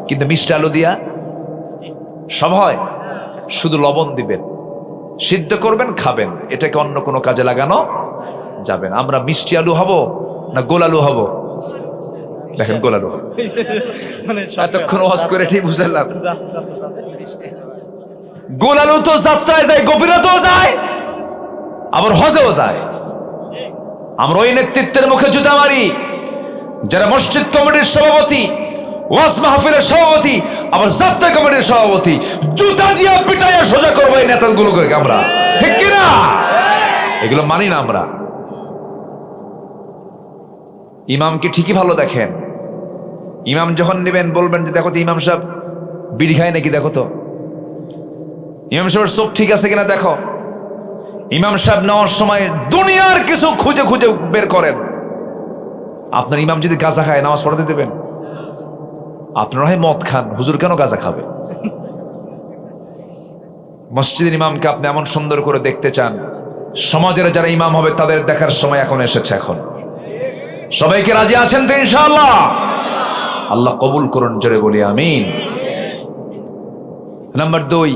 কিন্তু মিষ্টি আলু দিয়া সব হয়? শুধু লবণ দিবেন, সিদ্ধ করবেন, খাবেন, এটাকে অন্য কোনো কাজে লাগানো যাবে না। আমরা মিষ্টি আলু হব না গোল আলু হব? দেখেন গোল আলু। মানে এতক্ষণ ওয়াজ করে ঠিক বুঝলাম, গোল আলু তো যাত্রায় যায়, গভীরতাও যায়, আবার হজেও যায়। আমরা ওই নেতৃত্বের মুখে জুতা মারি যারা মসজিদ কমিটির সভাপতি, ওয়াজ মাহফিলের সভাপতি, আবার যাত্রা কমিটির সভাপতি। জুতা দিয়া পিটাইয়া সোজা করবো এই নেতাগুলোকে আমরা, ঠিক কিনা? এগুলো মানি না আমরা। ইমামকে ঠিকই ভালো দেখেন, ইমাম যখন নেবেন বলবেন যে দেখো তো ইমাম সাহেব বিড়ি খায় নাকি, দেখো তো ইমাম সাহেবের চোখ ঠিক আছে কিনা দেখো। ইমাম সাহেব নেওয়ার সময় দুনিয়ার কিছু খুঁজে খুঁজে বের করেন। আপনার ইমাম যদি গাঁজা খায়, নামাজ পড়াতে দেবেন? আপনারা হয় মদ খান, হুজুর কেন গাঁজা খাবে? মসজিদের ইমামকে আপনি এমন সুন্দর করে দেখতে চান, সমাজের যারা ইমাম হবে তাদের দেখার সময় এখন এসেছে। এখন সবাইকে রাজি আছেন তো ইনশাআল্লাহ? আল্লাহ কবুল করুন, জোরে বলি আমিন। নাম্বার 2,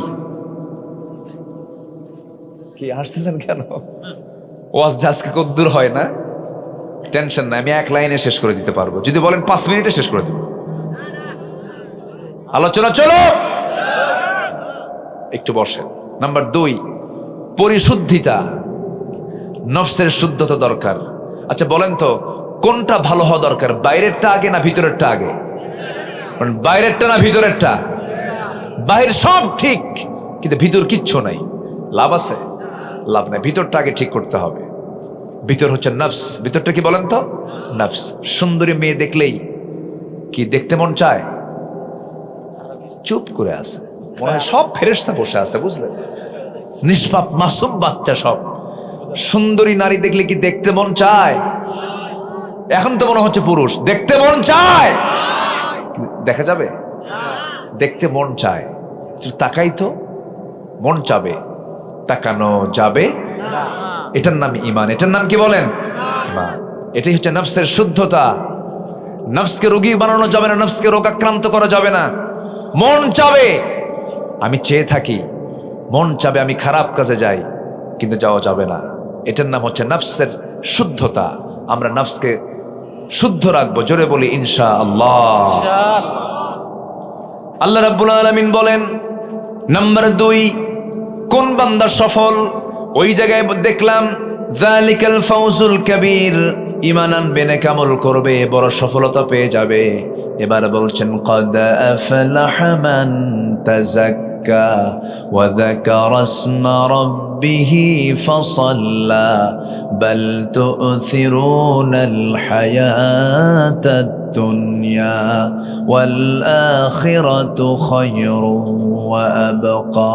কি হাসতেছেন কেন? ওয়াজ আজকে কদ্দুর হয় না, টেনশন নাই, আমি এক লাইনে শেষ করে দিতে পারবো। যদি বলেন 5 মিনিটে শেষ করে দেব। আলোচনা চলো, একটু বসেন। নাম্বার 2, পরিশুদ্ধিতা, নফসের শুদ্ধতা দরকার। আচ্ছা বলেন তো, কোনটা ভালো হওয়া দরকার, বাইরেরটা আগে না ভিতরেরটা আগে? বাইরেরটা না ভিতরেরটা? বাহির সব ঠিক, কিন্তু ভিতর কিচ্ছু নাই, লাভ আছে? লাভ নাই। ভিতরটা আগে ঠিক করতে হবে। ভিতর হচ্ছে নফস। ভিতরটা কি বলেন তো? নফস। সুন্দরী মেয়ে দেখলেই কি দেখতে মন চায়? চুপ করে আছে, মনে হয় সব ফেরেশতা বসে আছে, বুঝলেন? নিষ্পাপ মাসুম বাচ্চা সব সুন্দরী নারী দেখলে কি দেখতে মন চায়? এখন তো মনে হচ্ছে পুরুষ, দেখতে মন চায়? দেখা যাবে? দেখতে মন চায়, একটু তাকাই তো, মন চাবে, তাকানো যাবে? এটার নাম ঈমান। এটার নাম কি বলেন? ঈমান। এটাই হচ্ছে নফসের শুদ্ধতা। নফসকে রোগী বানানো যাবে না, নফসকে রোগাক্রান্ত করা যাবে না। মন চাবে আমি চেয়ে থাকি, মন চাবে আমি খারাপ কাজে যাই, কিন্তু যাওয়া যাবে না। এটার নাম হচ্ছে নফসের শুদ্ধতা। আমরা নফসকে শুদ্ধ রাখবো, জোরে বলি ইনশাআল্লাহ। আল্লাহ রাব্বুল আলামিন বলেন, নাম্বার 2, কোন বান্দা সফল? ওই জায়গায় দেখলাম যালিকাল ফাউজুল কাবীর, ঈমান আনবে, নেক আমল করবে, বড় সফলতা পেয়ে যাবে। এবার বলছেন ক্বাদ আফলাহা মান তাযাক্কা ওয়া যাকারা ইসমা রাব্বিহি ফাসাল্লা বাল তু'থিরুনাল হায়াতাদ দুনিয়া ওয়াল আখিরাতু খায়রুন ওয়া আবকা।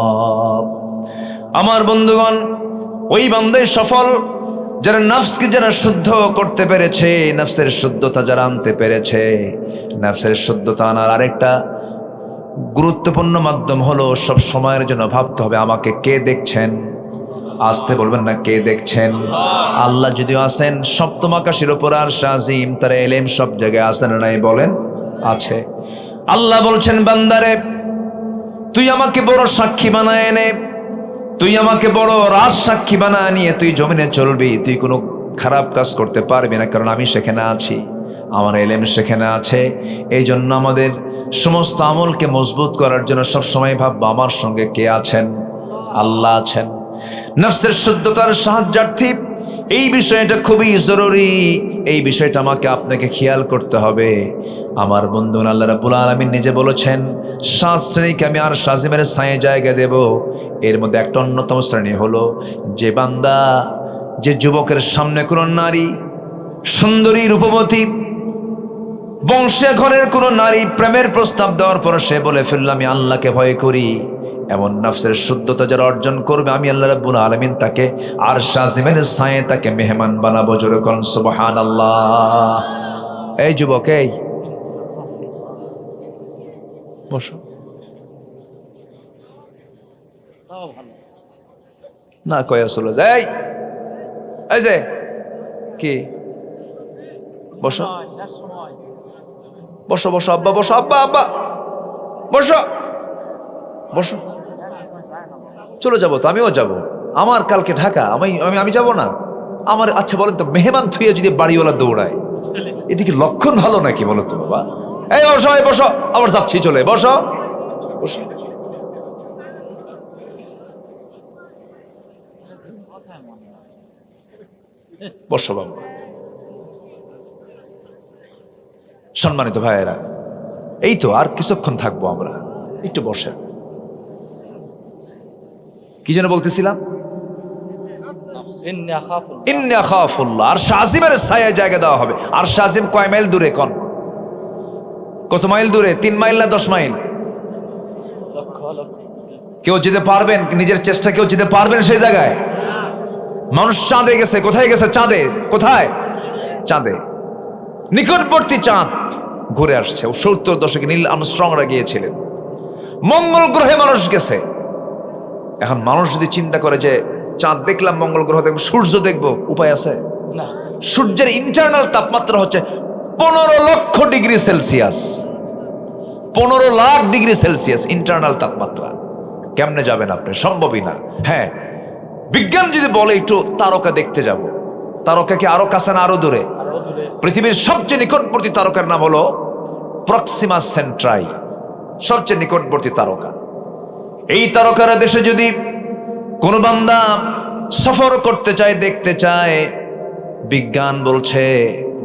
আমার বন্ধুগণ, ওই বান্দাই সফল যারা নফসকে যারা শুদ্ধ করতে পেরেছে, নফসের শুদ্ধতা যারা আনতে পেরেছে। নফসের শুদ্ধতা আনার আরেকটা গুরুত্বপূর্ণ মাধ্যম হলো সব সময়ের জন্য ভাবতে হবে আমাকে কে দেখছেন। আসতে বলবেন না, কে দেখছেন? আল্লাহ যদিও আছেন সপ্তম আকাশের উপর আরশ আজিম, তার ইলম সব জায়গায় আছে না নাই বলেন? আছে। আল্লাহ বলছেন বান্দারে, তুই আমাকে বড় সাক্ষী বানায় এনে, তুই আমাকে বড় রাজ সাক্ষী বানায় নিয়ে তুই জমিনে চলবি, তুই কোনো খারাপ কাজ করতে পারবি না, কারণ আমি সেখানে আছি, আমার ইলম সেখানে আছে। এই জন্য আমাদের সমস্ত আমলকে মজবুত করার জন্য সব সময় ভাববো আমার সঙ্গে কে আছেন? আল্লাহ আছেন। নফসের শুদ্ধতার সাহায্যার্থী এই বিষয়টা খুবই জরুরি। এই বিষয়টা আমাকে আপনাকে খেয়াল করতে হবে। আমার বন্ধু আল্লাহ রাব্বুল আলামিন নিজে বলেছেন 7 শ্রেণীকে আমি আর সাজিমের ছায়ে জায়গা দেব। এর মধ্যে একটা অন্যতম শ্রেণী হলো যে বান্দা, যে যুবকের সামনে কোনো নারী, সুন্দরী রূপবতী বংশে ঘরের কোনো নারী প্রেমের প্রস্তাব দেওয়ার পর সে বলে ফেলল আমি আল্লাহকে ভয় করি, এমন নফসের শুদ্ধতা যারা অর্জন করবে আমি আল্লাহ রাব্বুল আলামিন তাকে আরশ আজিমের ছায়ে তাকে মেহমান বানাবো। জোরে করুন সুবহানাল্লাহ। এই যুবক, এই বসো না, কয়া চলে যায়। এই যে কি, বসো বসো বসো আব্বা, বসো আব্বা, আব্বা বসো বসো। চলে যাবো তো, আমিও যাব, আমার কালকে ঢাকা, আমি আমি আমি যাব না আমার। আচ্ছা বলেন তো, মেহমান থুয়ে যদি বাড়িওয়ালা দৌড়ায়, এটা কি লক্ষণ ভালো নাকি বলো তো বাবা? এই বসো, এই বসো, আবার যাচ্ছি, চলে বসো বসো। বসো বাবা। সম্মানিত ভাইয়েরা, এই তো আর কিছুক্ষণ থাকবো আমরা, একটু বসে। কি যেন বলতেছিলাম? ইন্নী আখাফুল্লাহ। আর শাজিমের ছায়ায় জায়গা দেওয়া হবে। আর শাজিম কয় মাইল দূরে? কোন কত মাইল দূরে? 3 মাইল না 10 মাইল? কেউ যেতে পারবেন? নিজের চেষ্টা কেউ যেতে পারবেন সেই জায়গায়? মানুষ চাঁদে গেছে। কোথায় গেছে? চাঁদে। কোথায়? চাঁদে। নিকটবর্তী চাঁদ ঘুরে আসছে। 70 দশকে নীল আর্মস্ট্রংরা গিয়েছিলেন। মঙ্গল গ্রহে মানুষ গেছে। এখন মানুষ যদি চিন্তা করে যে চাঁদ দেখলাম, মঙ্গল গ্রহ দেখবো, সূর্য দেখবো, উপায় আছে? না। সূর্যের ইন্টারনাল তাপমাত্রা হচ্ছে 15 লক্ষ degree Celsius. 15 lakh degree Celsius internal তাপমাত্রা। কেমনে যাবেন আপনি? সম্ভবই না। হ্যাঁ, বিজ্ঞান যদি বলে একটু তারকা দেখতে যাব, তারকা কি আরো কাছে না আরো দূরে? পৃথিবীর সবচেয়ে নিকটবর্তী তারকার নাম হলো প্রক্সিমা সেন্ট্রাই, সবচেয়ে নিকটবর্তী তারকা। এই তারকার দেশে যদি কোন বান্দা সফর করতে চায়, দেখতে চায়, বিজ্ঞান বলছে,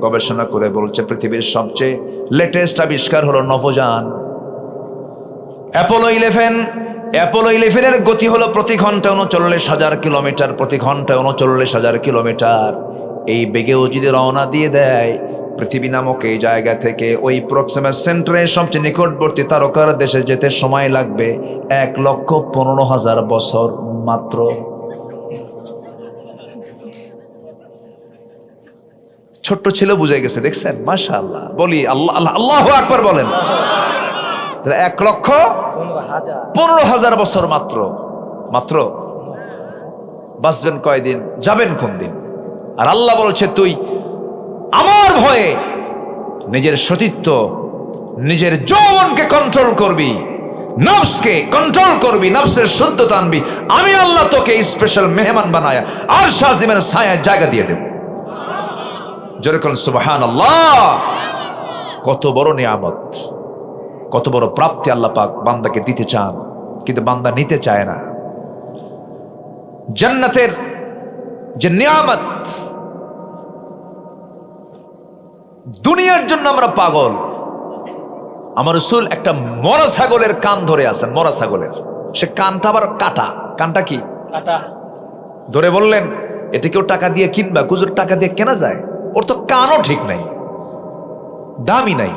গবেষণা করে বলছে পৃথিবীর সবচেয়ে লেটেস্ট আবিষ্কার হলো নভোযান অ্যাপোলো 11। অ্যাপোলো 11-এর গতি হলো প্রতি ঘন্টায় 39,000 কিলোমিটার, প্রতি ঘন্টায় 39,000 কিলোমিটার। এই বেগেও যদি রওনা দিয়ে দেয় পৃথিবী নামক এই জায়গা থেকে ওই প্রক্সিমা সেন্টারে সবচেয়ে নিকটবর্তী তারকার দেশে যেতে সময় লাগবে 1,15,000 বছর মাত্র। ছোট্ট ছেলে বুঝে গেছে, দেখছেন? মাশাআল্লাহ। বলি আল্লাহ আল্লাহ আল্লাহু আকবার বলেন। ১,১৫,০০০ বছর মাত্র মাত্র বাঁচবেন কয়দিন, যাবেন কোন দিন? আর আল্লাহ বলছে তুই আমার ভয়ে নিজের সতীত্ব, নিজের যৌবনকে কন্ট্রোল করবি, নফসকে কন্ট্রোল করবি, নফসের শুদ্ধতা আনবি, আমি আল্লাহ তোকে স্পেশাল মেহমান বানায়া আর শাজিমের ছায়ায় জায়গা দিয়ে দেব। জোরে কোন সুবহানাল্লাহ। কত বড় নিয়ামত, কত বড় প্রাপ্তি আল্লাহ পাক বান্দাকে দিতে চান, কিন্তু বান্দা নিতে চায় না। জান্নাতের যে নিয়ামত, দুনিয়ার জন্য আমরা পাগল। আমার রাসূল একটা মরা ছাগলের কান ধরে আছেন, মরা ছাগলের, সে কানটা আবার কাটা। কানটা কি কাটা ধরে বললেন এটা কেউ টাকা দিয়ে কিনবা? কুজুর টাকা দিয়ে কেনা যায়? ওর তো কানও ঠিক নাই, দামি নাই।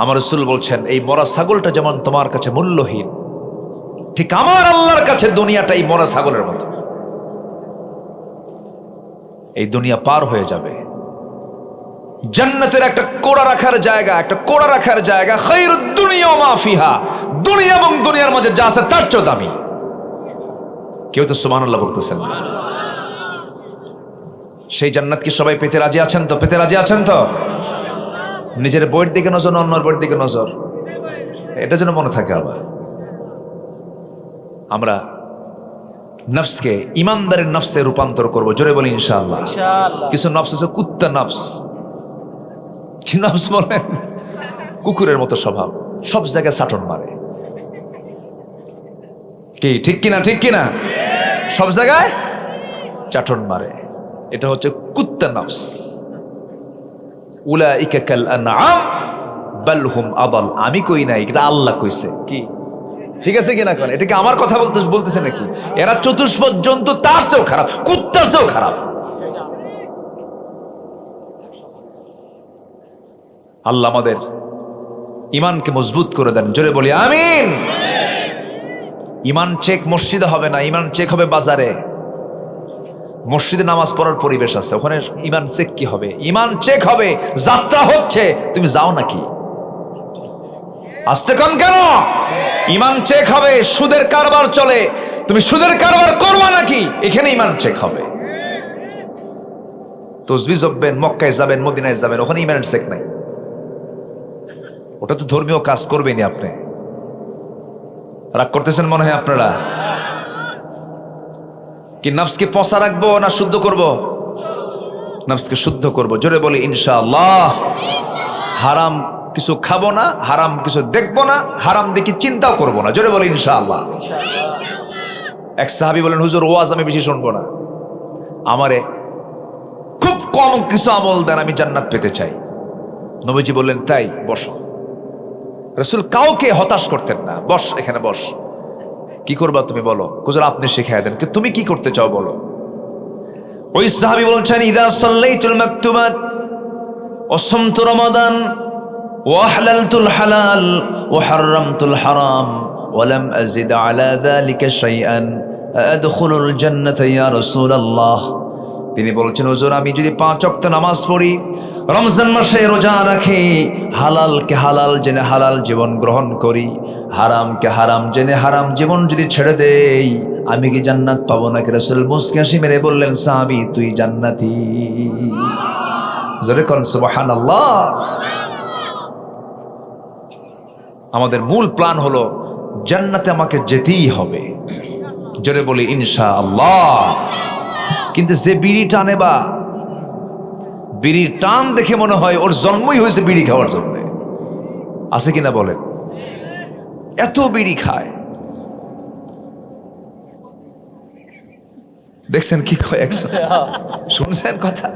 আমার রাসূল বলছেন এই মরা ছাগলটা যেমন তোমার কাছে মূল্যহীন, ঠিক আমার আল্লাহর কাছে দুনিয়াটা এই মরা ছাগলের মতো। এই দুনিয়া পার হয়ে যাবে, জান্নাতের একটা কোড়া রাখার জায়গা, একটা কোড়া রাখার জায়গা, খায়রুদ দুনিয়া ওয়া মা ফিহা, দুনিয়া এবং দুনিয়ার মাঝে যা আছে তার চেয়েও দামি। কেউ তো সুবহানাল্লাহ বলতেছেন না? সেই জান্নাত কি সবাই পেতে রাজি আছেন তো? পেতে রাজি আছেন তো? নিজের বইয়ের দিকে নজর, অন্যের বইয়ের দিকে নজর, এটা যেন মনে থাকে। আবার আমরা নফসকে ইমানদারের নফসে রূপান্তর করব। জোরে বলি ইনশাআল্লাহ। কিছু নফস আছে কুত্তা নফস। কি নফস বলেন? কুকুরের মতো স্বভাব, সব জায়গায় চাটন মারে। কি ঠিক কিনা? ঠিক কিনা? সব জায়গায় চাটন মারে, এটা হচ্ছে কুত্তা নফস। উলাইকা কাল আনআম বাল হুম আদাল। আমি কই নাই, এটা আল্লাহ কইছে। কি ঠিক আছে কিনা? কোন এটা কি আমার কথা বলতেছে নাকি? এরা চতুষ্পদ জন্তু, তার চেয়েও খারাপ, কুত্তার চেয়েও খারাপ। আল্লাহ আমাদের ইমানকে মজবুত করে দেন। জোরে বলি আমিন। ইমান চেক মসজিদে হবে না, ইমান চেক হবে বাজারে। মসজিদে নামাজ পড়ার পরিবেশ আছে, ওখানে ইমান চেক কি হবে? ইমান চেক হবে যাত্রা হচ্ছে, তুমি যাও নাকি? আসতে কন কেন? ইমান চেক হবে, সুদের কারবার চলে, তুমি সুদের কারবার করবা নাকি? এখানে ইমান চেক হবে। তসবিহ জপবেন, মক্কায় যাবেন, মদিনায় যাবেন, ওখানে ইমানের চেক নাই। ওটা তো ধর্মীয় কাজ করবেনি আপনি। রাগ করতেছেন মনে হয় আপনারা? কি নফসকে পচা রাখবো না শুদ্ধ করব? নফসকে শুদ্ধ করব। জোরে বলি ইনশাআল্লাহ। হারাম কিছু খাবো না, হারাম কিছু দেখবো না, হারাম দেখি চিন্তাও করবো না। জোরে বলি ইনশাআল্লাহ। এক সাহাবী বলেন হুজুর ওয়াজ আমি বেশি শুনবো না, আমারে খুব কম কিছু আমল দেন, আমি জান্নাত পেতে চাই। নবীজি বললেন তাই বসো। রাসূল কাউকে হতাশ করতেন না, বস এখানে বস, কি করবা তুমি বলো? হুজুর আপনি শিখাই দেন, তুমি কি করতে চাও বলো? ওই সাহাবী বলছেন ইদা সাল্লাইতুল মাকতুবাত ওয়া সামতু রমাদান ওয়া আহলালতুল হালাল ওয়া হারামতুল হারাম ওয়া লাম আযিদ আলা যালিকা শাইআন আদখুলুল জান্নাতা ইয়া রাসূলুল্লাহ। তিনি বলছেন হুজুর আমি যদি 5 ওয়াক্ত নামাজ পড়ি, রমজান মাসে রোজা রাখি, হালালকে হালাল জেনে হালাল জীবন গ্রহণ করি, হারামকে হারাম জেনে হারাম জীবন যদি ছেড়ে দেই, আমি কি জান্নাত পাবো নাকি? রাসূল মুস্কি হাসি মেরে বললেন সাহাবী তুই জান্নাতি। জোরে কোন সুবহানাল্লাহ। আমাদের মূল প্ল্যান হলো জান্নাতে আমাকে যেতেই হবে। জোরে বলি ইনশাআল্লাহ। কিন্তু যে বিড়ি টানে, বা বিড়ির টান দেখে মনে হয় ওর জন্মই হয়েছে বিড়ি খাওয়ার জন্য, আছে কিনা বলেন? এত বিড়ি খায়, দেখছেন কি কয়েকশো, শুনছেন কথা?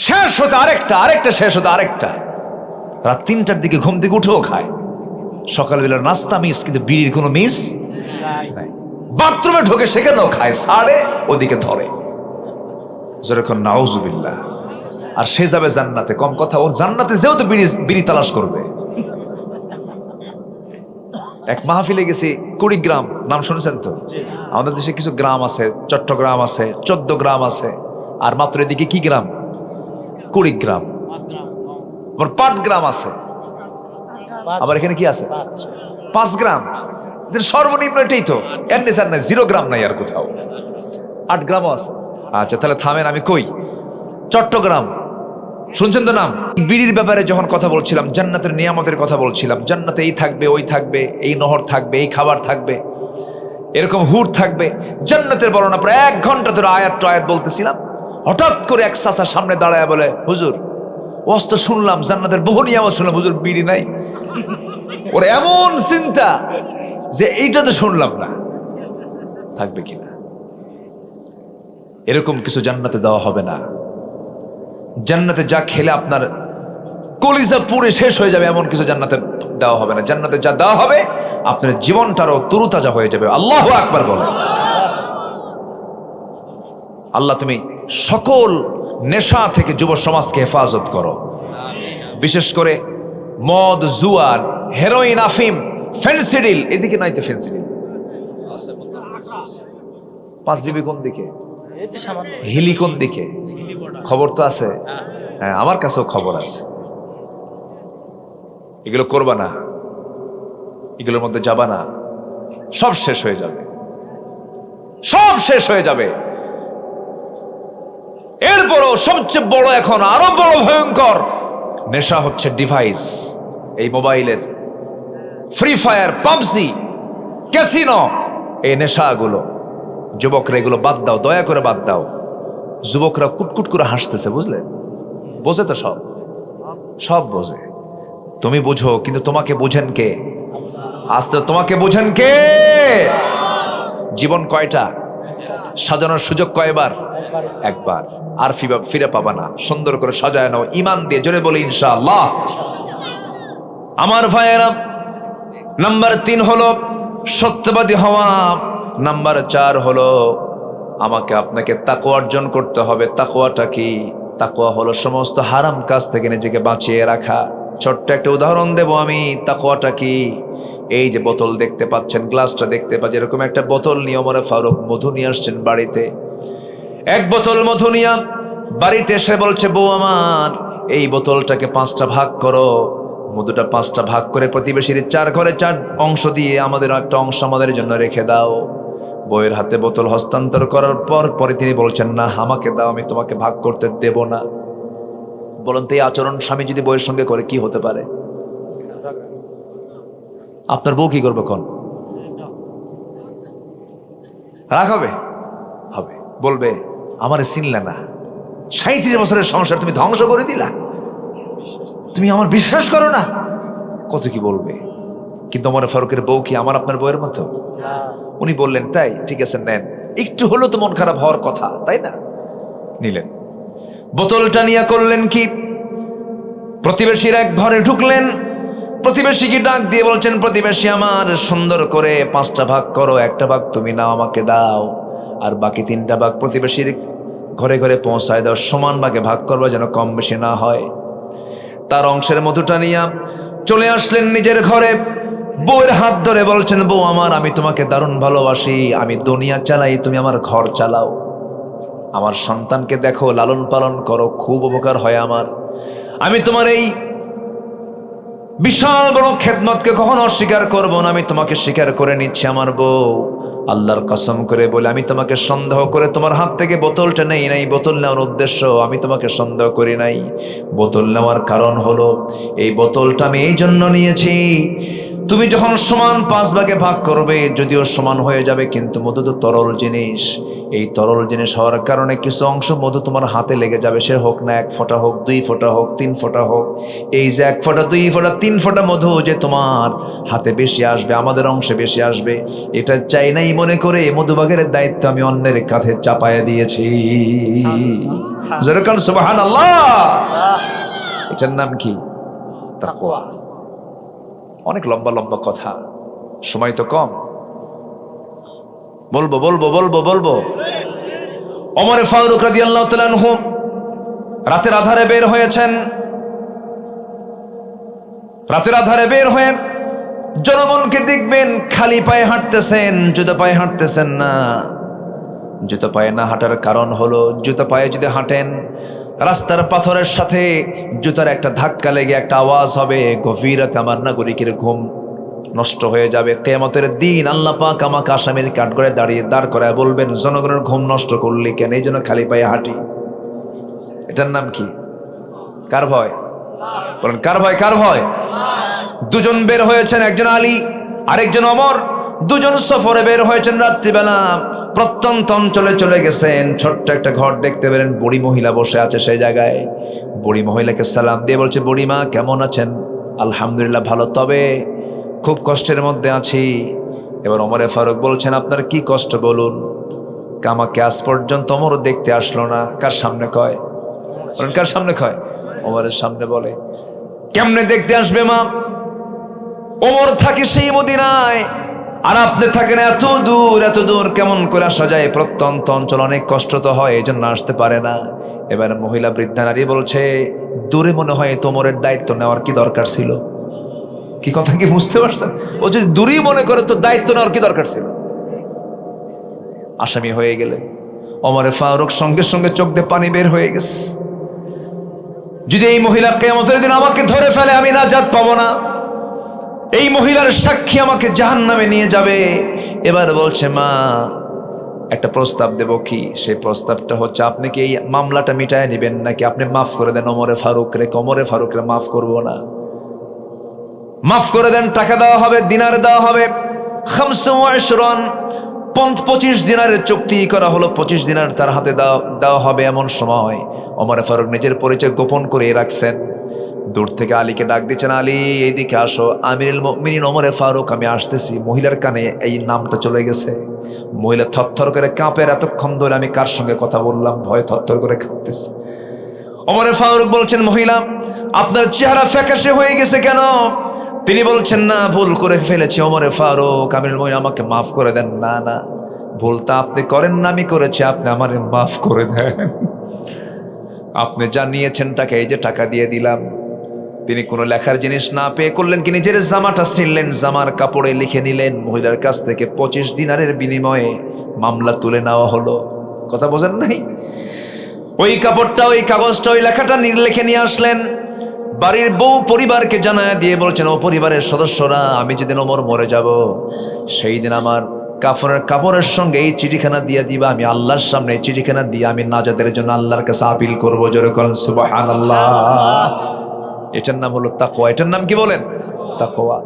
শেষ হতে আরেকটা, আরেকটা শেষ হতে আরেকটা, রাত 3টার দিকে ঘুম থেকে উঠেও খায়, সকালবেলার নাস্তা মিস, কিন্তু বিড়ির কোনো মিস নাই। বাথরুমে ঢোকে সেখানেও খায়, সাড়ে ওদিকে ধরে। যেরকম নাউজুবিল্লাহ। আর সে যাবে জান্নাতে, কম কথা, ওর জান্নাতে যেও তো বিড়ি তালাশ করবে। এক মাহফিলে গেছি কুড়িগ্রাম, নাম শুনেছেন তো? আমাদের দেশে কিছু গ্রাম আছে, চট্টগ্রাম আছে, 14 গ্রাম আছে, আর মাত্র এদিকে কি গ্রাম? কুড়িগ্রাম। আবার পাটগ্রাম আছে, আবার এখানে কি আছে? 5 গ্রাম। সর্বনিম্ন এটাই তো, এর নিচে আর নাই, 0 গ্রাম নাই আর কোথাও। 8 গ্রামও আছে। আচ্ছা তাহলে থামেন, আমি কই চট্টগ্রাম শুনছেন তো নাম? বিড়ির ব্যাপারে যখন কথা বলছিলাম, জান্নাতের নিয়ামতের কথা বলছিলাম, জান্নাতে এই থাকবে, ওই থাকবে, এই নহর থাকবে, এই খাবার থাকবে, এরকম হুর থাকবে, জান্নাতের বর্ণনা প্রায় 1 ঘন্টা ধরে আয়াত বলতেছিলাম। হঠাৎ করে এক চাচার সামনে দাঁড়ায় বলে, হুজুর ওয়াজ তো শুনলাম, জান্নাতের বহু নিয়ামত শুনলাম, হুজুর বিড়ি নাই। ওর এমন চিন্তা যে এইটা তো শুনলাম না, থাকবে কিনা। এরকম কিছু জান্নাতে দেওয়া হবে না। জান্নাতে যা খেলে আপনার কলিজা পুরে শেষ হয়ে যাবে, এমন কিছু জান্নাতে দেওয়া হবে না। জান্নাতে যা দেওয়া হবে আপনার জীবনটারও তরুতাজা হয়ে যাবে। আল্লাহু আকবার বলেন। আল্লাহ তুমি সকল নেশা থেকে যুব সমাজকে হেফাজত করো, বিশেষ করে মদ, জুয়া, হেরোইন, আফিম, ফেন্সিডিল। এদিকে নাই তো ফেন্সিডিল। 5 বিবি কোন দিকে? হিলি কোন দিকে? খবর তো আছে। হ্যাঁ, আমার কাছেও খবর আছে। এগুলো করবা না, এগুলোর মধ্যে যাবা না, সব শেষ হয়ে যাবে, সব শেষ হয়ে যাবে। এরপরও সবচেয়ে বড়, এখন আরো বড় ভয়ঙ্কর নেশা হচ্ছে ডিভাইস, এই মোবাইলের, ফ্রি ফায়ার, পাবজি, ক্যাসিনো, এই নেশাগুলো। যুবকরা এগুলো বাদ দাও, দয়া করে বাদ দাও। যুবকরা কুটকুট করে হাসতেছে, বুঝলে? বোঝে তো, সব সব বোঝে। তুমি বুঝো, কিন্তু তোমাকে বুঝেন কে? আস্তে, তোমাকে বুঝেন কে? জীবন কয়টা? সাজানোর সুযোগ কয়বার? একবার। আর ফিরে পাবা না। সুন্দর করে সাজায় নাও ইমান দিয়ে, জোরে বলি ইনশাআল্লাহ। আমার ভাইয়েরা, নাম্বার 3 হলো সত্যবাদী হওয়া। নাম্বার 4 হলো আমাকে আপনাকে তাকওয়া অর্জন করতে হবে। তাকওয়াটা কি? তাকওয়া হলো সমস্ত হারাম কাজ থেকে নিজেকে বাঁচিয়ে রাখা। ছোট্ট একটা উদাহরণ দেব আমি। তাকওয়াটা কি? এই যে বোতল দেখতে পাচ্ছেন, গ্লাসটা দেখতে পাচ্ছেন, এরকম একটা বোতল নিয়ে ওমর ফারুক মধু নিয়ে আসছেন বাড়িতে। 1 বোতল মধু নিয়ে বাড়িতে এসে বলছে, বউ আমার, এই বোতলটাকে 5টা ভাগ করো। মধুটা 5টা ভাগ করে প্রতিবেশীর 4 ঘরে 4 অংশ দিয়ে আমাদের একটা অংশ আমাদের জন্য রেখে দাও। বউয়ের হাতে বোতল হস্তান্তর করার পরে তিনি বলছেন, না, আমাকে দাও, আমি তোমাকে ভাগ করতে দেব না। বলুন তো, এই আচরণ স্বামী যদি বউয়ের সঙ্গে করে কি হতে পারে? আপনার বউ কি করবে? কোন রাগ হবে? হবে। বলবে, আমারে চিনলে না, 37 বছরের সংসার তুমি ধ্বংস করে দিলা, তুমি আমার বিশ্বাস করো না, কত কি বলবে। কিন্তু ওমর ফারুকের বউ কি আমার আপনার বউয়ের মতো? উনি বললেন, তাই, ঠিক আছে, নেন। একটু হলো তো মন খারাপ হওয়ার কথা, তাই না? নিলেন। বোতলটা নিয়ে করলেন কি? প্রতিবেশীর 1 ঘরে ঢুকলেন। প্রতিবেশীকে ডাক দিয়ে বলছেন, প্রতিবেশী আমার, সুন্দর করে 5টা ভাগ করো, 1টা ভাগ তুমি নাও, আমাকে দাও, আর বাকি 3টা ভাগ প্রতিবেশীর ঘরে ঘরে পৌঁছায় দাও। সমান ভাগে ভাগ করবো, যেন কম বেশি না হয়। তার অংশের মধুটা নিয়ে চলে আসলেন নিজের ঘরে। বউয়ের হাত ধরে বলছেন, বউ আমার, আমি তোমাকে দারুণ ভালোবাসি, আমি দুনিয়া চালাই, তুমি আমার ঘর চালাও, আমার সন্তানকে দেখো, লালন পালন করো, খুব উপকার হয় আমার। আমি তোমার এই বিশাল বড় খেদমতকে কখনো অস্বীকার করবো না, আমি তোমাকে স্বীকার করে নিচ্ছি আমার বউ। আল্লাহর কসম করে বলে, আমি তোমাকে সন্দেহ করে তোমার হাত থেকে বোতলটা নেই নাই। বোতল নেওয়ার উদ্দেশ্য আমি তোমাকে সন্দেহ করি নাই। বোতল নেওয়ার কারণ হলো, এই বোতলটা আমি এই জন্য নিয়েছি, তুমি যখন সমান 5 ভাগে ভাগ করবে, যদিও সমান হয়ে যাবে, কিন্তু মধু তো তরল জিনিস। এই তরল জিনিস হওয়ার কারণে কিছু অংশ মধু তোমার হাতে লেগে যাবে, সে হোক না 1 ফোঁটা হোক, 2 ফোঁটা হোক, 3 ফোঁটা হোক। এই যে 1 ফোঁটা, 2 ফোঁটা, 3 ফোঁটা মধু যে তোমার হাতে বেশি আসবে, আমাদের অংশে বেশি আসবে, এটা চাই নাই মনে করে মধুবাগের দায়িত্ব আমি অন্যের কাঁধে চাপায়া দিয়েছি। যেরকম সুবহানাল্লাহ। এটার নাম কি? তাকওয়া। অনেক লম্বা লম্বা কথা, সময় তো কম, বলবো বলবো বলবো বলবো। ওমর ফারুক রাদিয়াল্লাহু তাআলা আনহু রাতের আধারে বের হয়েছেন। রাতের আধারে বের হয়ে জনগণকে দেখবেন খালি পায়ে হাঁটতেছেন, জুতা পায়ে হাঁটতেছেন না। জুতো পায়ে না হাঁটার কারণ হলো, জুতো পায়ে যদি হাঁটেন রাস্তার পাথরের সাথে জুতার একটা ধাক্কা লেগে একটা আওয়াজ হবে, গভীর রাতে আমার নাগরিকের ঘুম নষ্ট হয়ে যাবে। কিয়ামতের দিন আল্লাহ পাক আমাকে আসামির কাঠগড়ায় দাঁড় করায় বলবেন, জনগণের ঘুম নষ্ট করলি কেন? এই জন্য খালি পায়ে হাঁটি। এটার নাম কি? কার ভয়? বলেন কার ভয়? কার ভয়? দুজন বের হয়েছেন, একজন আলী আরেকজন ওমর। দুজন সফরে বের হয়েছেন রাত্রিবেলা, প্রত্যন্ত অঞ্চলে চলে গেছেন। ছোট্ট একটা ঘর দেখতে পেলেন, বুড়ি মহিলা বসে আছে সেই জায়গায়। বুড়ি মহিলাকে সালাম দিয়ে বলছে, বুড়িমা কেমন আছেন? আলহামদুলিল্লাহ ভালো, তবে খুব কষ্টের মধ্যে আছি। এবার ওমরে ফারুক বলছেন, আপনার কি কষ্ট বলুন? আমাকে আজ পর্যন্ত ওমরও দেখতে আসলো না। কার সামনে কয়? বলেন কার সামনে কয়? ওমরের সামনে বলে। কেমনে দেখতে আসবে মা? ওমর থাকে সেই মদিনায়, আর আপনি থাকেন এত দূর। এত দূর কেমন করে আসা যায়? প্রত্যন্ত অঞ্চল, অনেক কষ্ট তো হয়, এই জন্য আসতে পারে না। এবার মহিলা বৃদ্ধা নারী বলছে, দূরে মনে হয় তোমরের দায়িত্ব নেওয়ার কি দরকার ছিল? কি কথা কি বুঝতে পারছেন? ও যদি দূরেই মনে করে তো দায়িত্ব নেওয়ার কি দরকার ছিল? আসামি হয়ে গেলে ওমরে ফারুক সঙ্গে সঙ্গে চোখ দিয়ে পানি বের হয়ে গেছে। যদি এই মহিলা কিয়ামতের দিন আমাকে ধরে ফেলে, আমি নাজাত পাবো না। এই মহিলার সাক্ষী আমাকে জাহান্নামে নিয়ে যাবে। এবার বলছে, মা একটা প্রস্তাব দেব। কি সেই প্রস্তাবটা হচ্ছে, আপনি কি এই মামলাটা মিটায় নেবেন নাকি আপনি মাফ করে দেন ওমরে ফারুক রে? ওমরে ফারুক রে মাফ করবো না। মাফ করে দেন, টাকা দেওয়া হবে, দিনার দেওয়া হবে। 25 দিনারের চুক্তি করা হলো, 25 দিনার তার হাতে দেওয়া হবে। এমন সময় ওমরে ফারুক নিজের পরিচয় গোপন করে রাখছেন। দূর থেকে আলীকে ডাক দিচ্ছেন, আলী এইদিকে আসো, আমিরুল মুমিনিন ওমরে ফারুক, আমি আসতেছি। মহিলার কানে এই নামটা চলে গেছে। মহিলা থরথর করে কাঁপের, এতক্ষণ ধরে আমি কার সঙ্গে কথা বললাম, ভয় থরথর করে কাঁপতেছে। ওমরে ফারুক বলছেন, মহিলা আপনার চেহারা ফ্যাকাশে হয়ে গেছে কেন? তিনি বলছেন, না ভুল করে ফেলেছি ওমরে ফারুক, আমিরুল মুমিনিন আমাকে মাফ করে দেন। না না, ভুলটা আপনি করেন না, আমি করেছি, আপনি আমারে মাফ করে দেন। আপনি যা নিয়েছেন টাকা, এই যে টাকা দিয়ে দিলাম। তিনি কোনো লেখার জিনিস না পেয়ে করলেন কি, নিজের জামাটা ছিঁড়লেন, জামার কাপড়ে লিখে নিলেন। মহিলার কাছ থেকে 25 দিনারের বিনিময়ে মামলা তুলে নেওয়া হলো। কথা বোঝেন নাই? ওই কাপড়টা, ওই কাগজটা, ওই লেখাটা লিখে নিয়ে আসলেন। বাড়ির বউ পরিবারকে জানায় দিয়ে বলছেন, ও পরিবারের সদস্যরা, আমি যেদিন ওমর মরে যাব, সেই দিন আমার কাপড়ের সঙ্গে এই চিঠিখানা দিয়ে দিবা। আমি আল্লাহর সামনে এই চিঠিখানা দিয়ে আমি নাজাতের জন্য আল্লাহর কাছে আপিল করবো। জোরে করেন সুবহানাল্লাহ। এটার নাম হলো তাকওয়া। এটার নাম কি বলেন? তাকওয়া।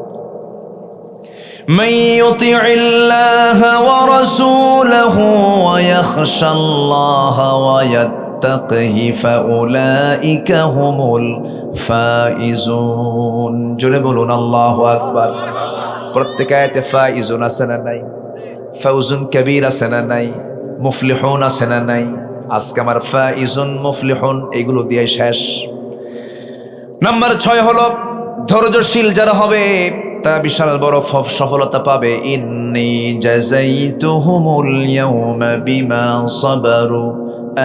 মান ইউতিইল্লাহা ওয়া রাসূলাহু ওয়া ইয়াখশাল্লাহা ওয়া ইয়াত্তাকিহি ফাউলাইকা হুমুল ফাইজুন। জোরে বলুন আল্লাহু আকবার। প্রত্যেক আয়াতে ফাইজুন আছে না নাই? ফাউজুন কবীর আছে না নাই? মুফলিহুন আছে না নাই? আজকে আমার ফাইজুন মুফলিহুন এগুলো দিয়ে শেষ। নাম্বার 6 হলো, ধৈর্যশীল যারা হবে তারা বিশাল বড় সফলতা পাবে। ইন্নী জাযাইতুহুমুল ইয়াওমা বিমা সাবারু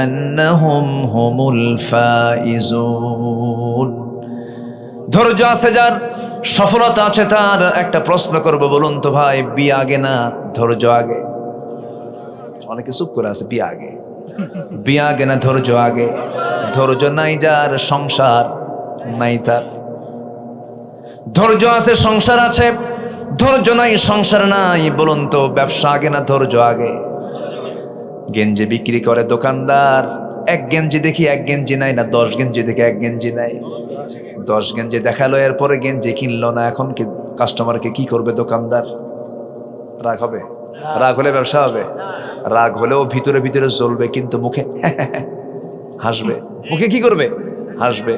আন্নাহুম হুমুল ফাইজুন। ধৈর্য আছে যার, সফলতা আছে তার। একটা প্রশ্ন করব, বলুন তো ভাই, বিয়ে আগে না ধৈর্য আগে? অনেকে চুপ করে আছে। বিয়ে আগে? বিয়ে আগে না ধৈর্য আগে? ধৈর্য নাই যার, সংসার নাই তার। ধৈর্য আছে, সংসার আছে। ধৈর্য নাই, সংসার নাই। বলুন তো, ব্যবসা আগে না ধৈর্য আগে? গেঞ্জি বিক্রি করে দোকানদার, 1 গেঞ্জি দেখি 1 গেঞ্জি নাই না, 10 গেঞ্জি দেখি 1 গেঞ্জি নাই। 10 গেঞ্জি দেখালো, এরপরে গেঞ্জি কিনলো না। এখন কি কাস্টমারকে কি করবে দোকানদার? রাগ হবে? রাগ হলে ব্যবসা হবে? রাগ হলেও ভিতরে ভিতরে জ্বলবে, কিন্তু মুখে হাসবে। মুখে কি করবে? হাসবে।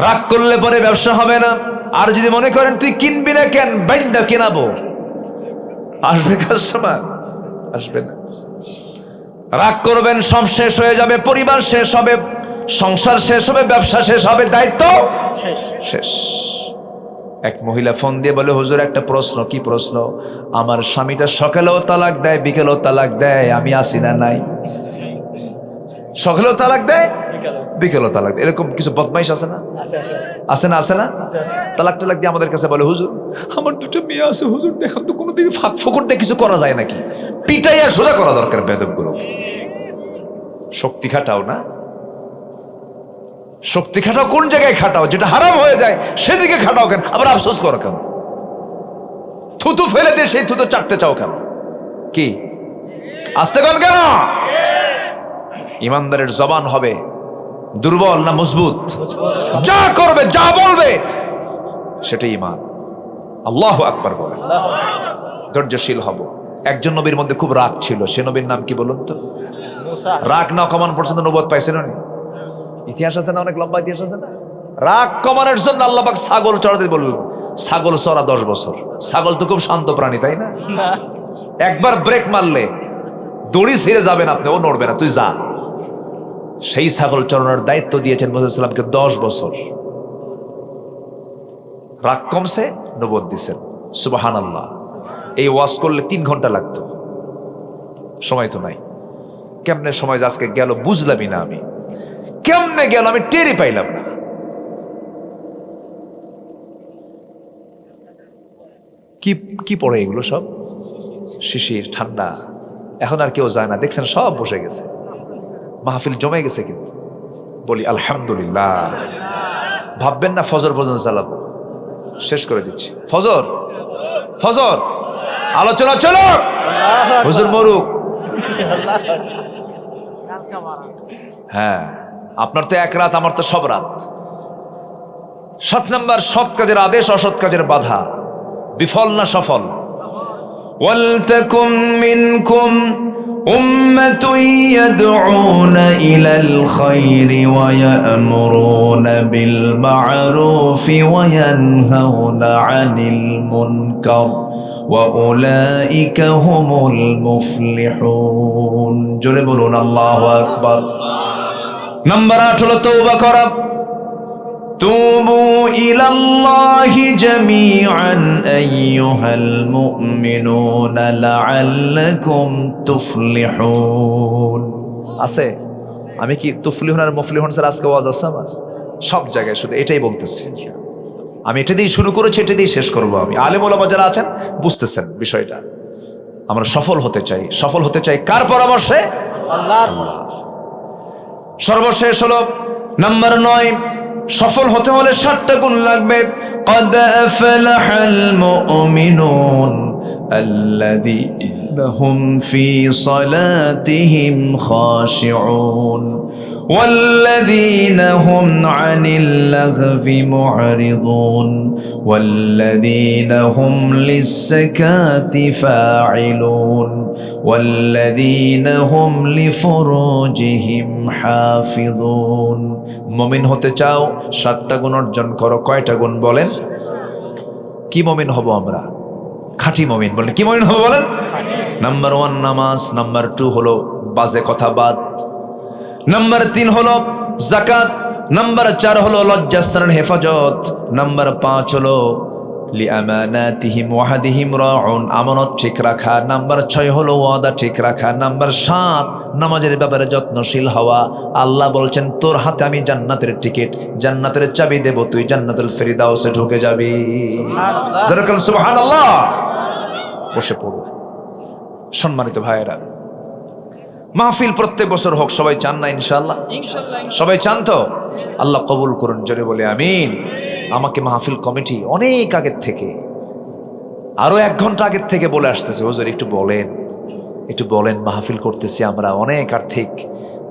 রাগ করলে পরে ব্যবসা হবে না। আর যদি মনে করেন তুই কিনবি না কেন, বাইন্দা কেনাবো, আসবে কাস্টমার? আসবে না। রাগ করবেন, সব শেষ হয়ে যাবে, পরিবার শেষ হবে, সংসার শেষ হবে, ব্যবসা শেষ হবে, দায়িত্ব শেষ। এক মহিলা ফোন দিয়ে বলে, হুজুর একটা প্রশ্ন। কি প্রশ্ন? আমার স্বামীটা সকালেও তালাক দেয়, বিকেলেও তালাক দেয়, আমি আসি না নাই? সকালেও তালাক দেয়, বিকালে বিকেলও তালাক দেয়। এরকম কিছু বদমাইশ আছে না? আছে আছে আছে আছে না? আছে না? আছে আছে তালাক টালাক দিয়ে আমাদের কাছে বলে, হুজুর আমার দুটো মেয়ে আছে হুজুর, দেখুন তো কোনো দিকে ফাঁক ফোকর দিয়ে কিছু করা যায় নাকি? পিটাইয়া সোজা করা দরকার বেদবগুলোকে। শক্তি খাটাও না, শক্তি খাটাও কোন জায়গায় খাটাও? যেটা হারাম হয়ে যায় সেদিকে খাটাও কেন? আবার আফসোস করো কেন? থুতু ফেলে দিয়ে সেই থুতু চাটতে চাও কেন? কি আসতে কন কেন? ইমানদারের জবান হবে দুর্বল না মজবুত? যা করবে যা বলবে সেটাই ইমান। আল্লাহু আকবার বলে। ধৈর্যশীল হব। একজন নবীর মধ্যে খুব রাগ ছিল, সে নবীর নাম কি বলুন তো? মুসা রাগ না কমান পর্যন্ত নবুয়ত পাইছেন উনি। ইতিহাস আছে না, অনেক লম্বা ইতিহাস আছে না। রাগ কমানোর জন্য আল্লাহ পাক ছাগল চড়াতে বলল। ছাগল চড়া 10 বছর। ছাগল তো খুব শান্ত প্রাণী, তাই না? না একবার ব্রেক মারলে দড়ি ছিঁড়ে যাবেন আপনি, ও নড়বে না, তুই যা। সেই ছাগল চড়ানোর দায়িত্ব দিয়েছেন মুসা সাল্লামকে 10 বছর। রাগ কমছে, নবুয়ত দিচ্ছেন। সুবহানাল্লাহ। এই ওয়াজ করলে 3 ঘন্টা লাগতো, সময় তো নাই। কেমনে সময় যে আজকে গেল বুঝলামই না আমি, কেমনে গেল আমি টেরই পাইলাম না। কি কি পড়ে এগুলো সব? শিশির, ঠান্ডা, এখন আর কেউ যায় না, দেখছেন সব বসে গেছে, মাহফিল জমে গেছে। কিন্তু বলি আলহামদুলিল্লাহ। ভাববেন না ফজর পর্যন্ত চালাবো, শেষ করে দিচ্ছি। ফজর ফজর আলোচনা চলো, হুজুর মরুক। হ্যাঁ, আপনার তো এক রাত, আমার তো সব রাত। 7 নাম্বার, সৎ কাজের আদেশ, অসৎ কাজের বাধা। বিফল না সফল? ওয়ালতাকুম মিনকুম উম্মাতুন ইয়াদউনা ইলাল খায়রি ওয়া ইয়া'মুরুনা বিল মা'রুফি ওয়া ইয়ানহাউনা আনিল মুনকার ওয়া উলাইকা হুমুল মুফলিহুন। জোরে বলুন আল্লাহু আকবার। নাম্বার 8 হলো তওবা করা। তুবু ইলাল্লাহি জামিআন আইয়ুহাল মুমিনুনা লাআল্লাকুম তুফলিহুন। আছে? আমি কি তুফলিহুন আর মুফলিহুন স্যার আজকে ওয়াজ আছে আমার সব জায়গায়, শুধু এটাই বলতেছি। আমি এটা দিয়ে শুরু করেছি, এটা দিয়ে শেষ করবো। আমি আলেম ওলামা যারা আছেন বুঝতেছেন বিষয়টা। আমরা সফল হতে চাই। সফল হতে চাই কার পরামর্শে? আল্লাহর সর্বশেষ হলো নাম্বার 9, সফল হতে হলে 7টা গুণ লাগবে। قد أفلح المؤمنون الذين هم في صلاتهم خاشعون والذين هم عن اللغو معرضون والذين هم للزكاة فاعلون والذين هم لفروجهم حافظون। মুমিন হতে চাও, 7টা গুণ অর্জন করো। কয়টা গুণ বলেন? কি মুমিন হব আমরা? খাঁটি মুমিন। বলেন কি মুমিন হব বলেন? নাম্বার 1 নামাজ, নাম্বার 2 হলো বাজে কথা বাদ, নাম্বার 3 হলো যাকাত, নাম্বার 4 হলো লজ্জাস্থানের হেফাজত, নাম্বার 5 হলো লিআমানাতিহিম ওয়াহাদিহিম রাউন, আমানত ঠিক রাখা, নাম্বার 6 হলো ওয়াদা ঠিক রাখা, নাম্বার 7 নামাজের ব্যাপারে যত্নশীল হওয়া। আল্লাহ বলছেন তোর হাতে আমি জান্নাতের টিকিট, জান্নাতের চাবি দেব, তুই জান্নাতুল ফিরদাউসে ঢুকে যাবি। সুবহানাল্লাহ, সুবহানাল্লাহ। বসে পড়ো। সম্মানিত ভাইয়েরা, মাহফিল প্রত্যেক বছর হোক, সবাই চান না? ইনশাআল্লাহ সবাই চান তো? আল্লাহ কবুল করুন, জোরে বলে আমিন। আমাকে মাহফিল কমিটি অনেক আগের থেকে, আরো 1 ঘন্টা আগের থেকে বলে আসতেছে, হুজুর একটু বলেন মাহফিল করতেছি আমরা, অনেক আর্থিক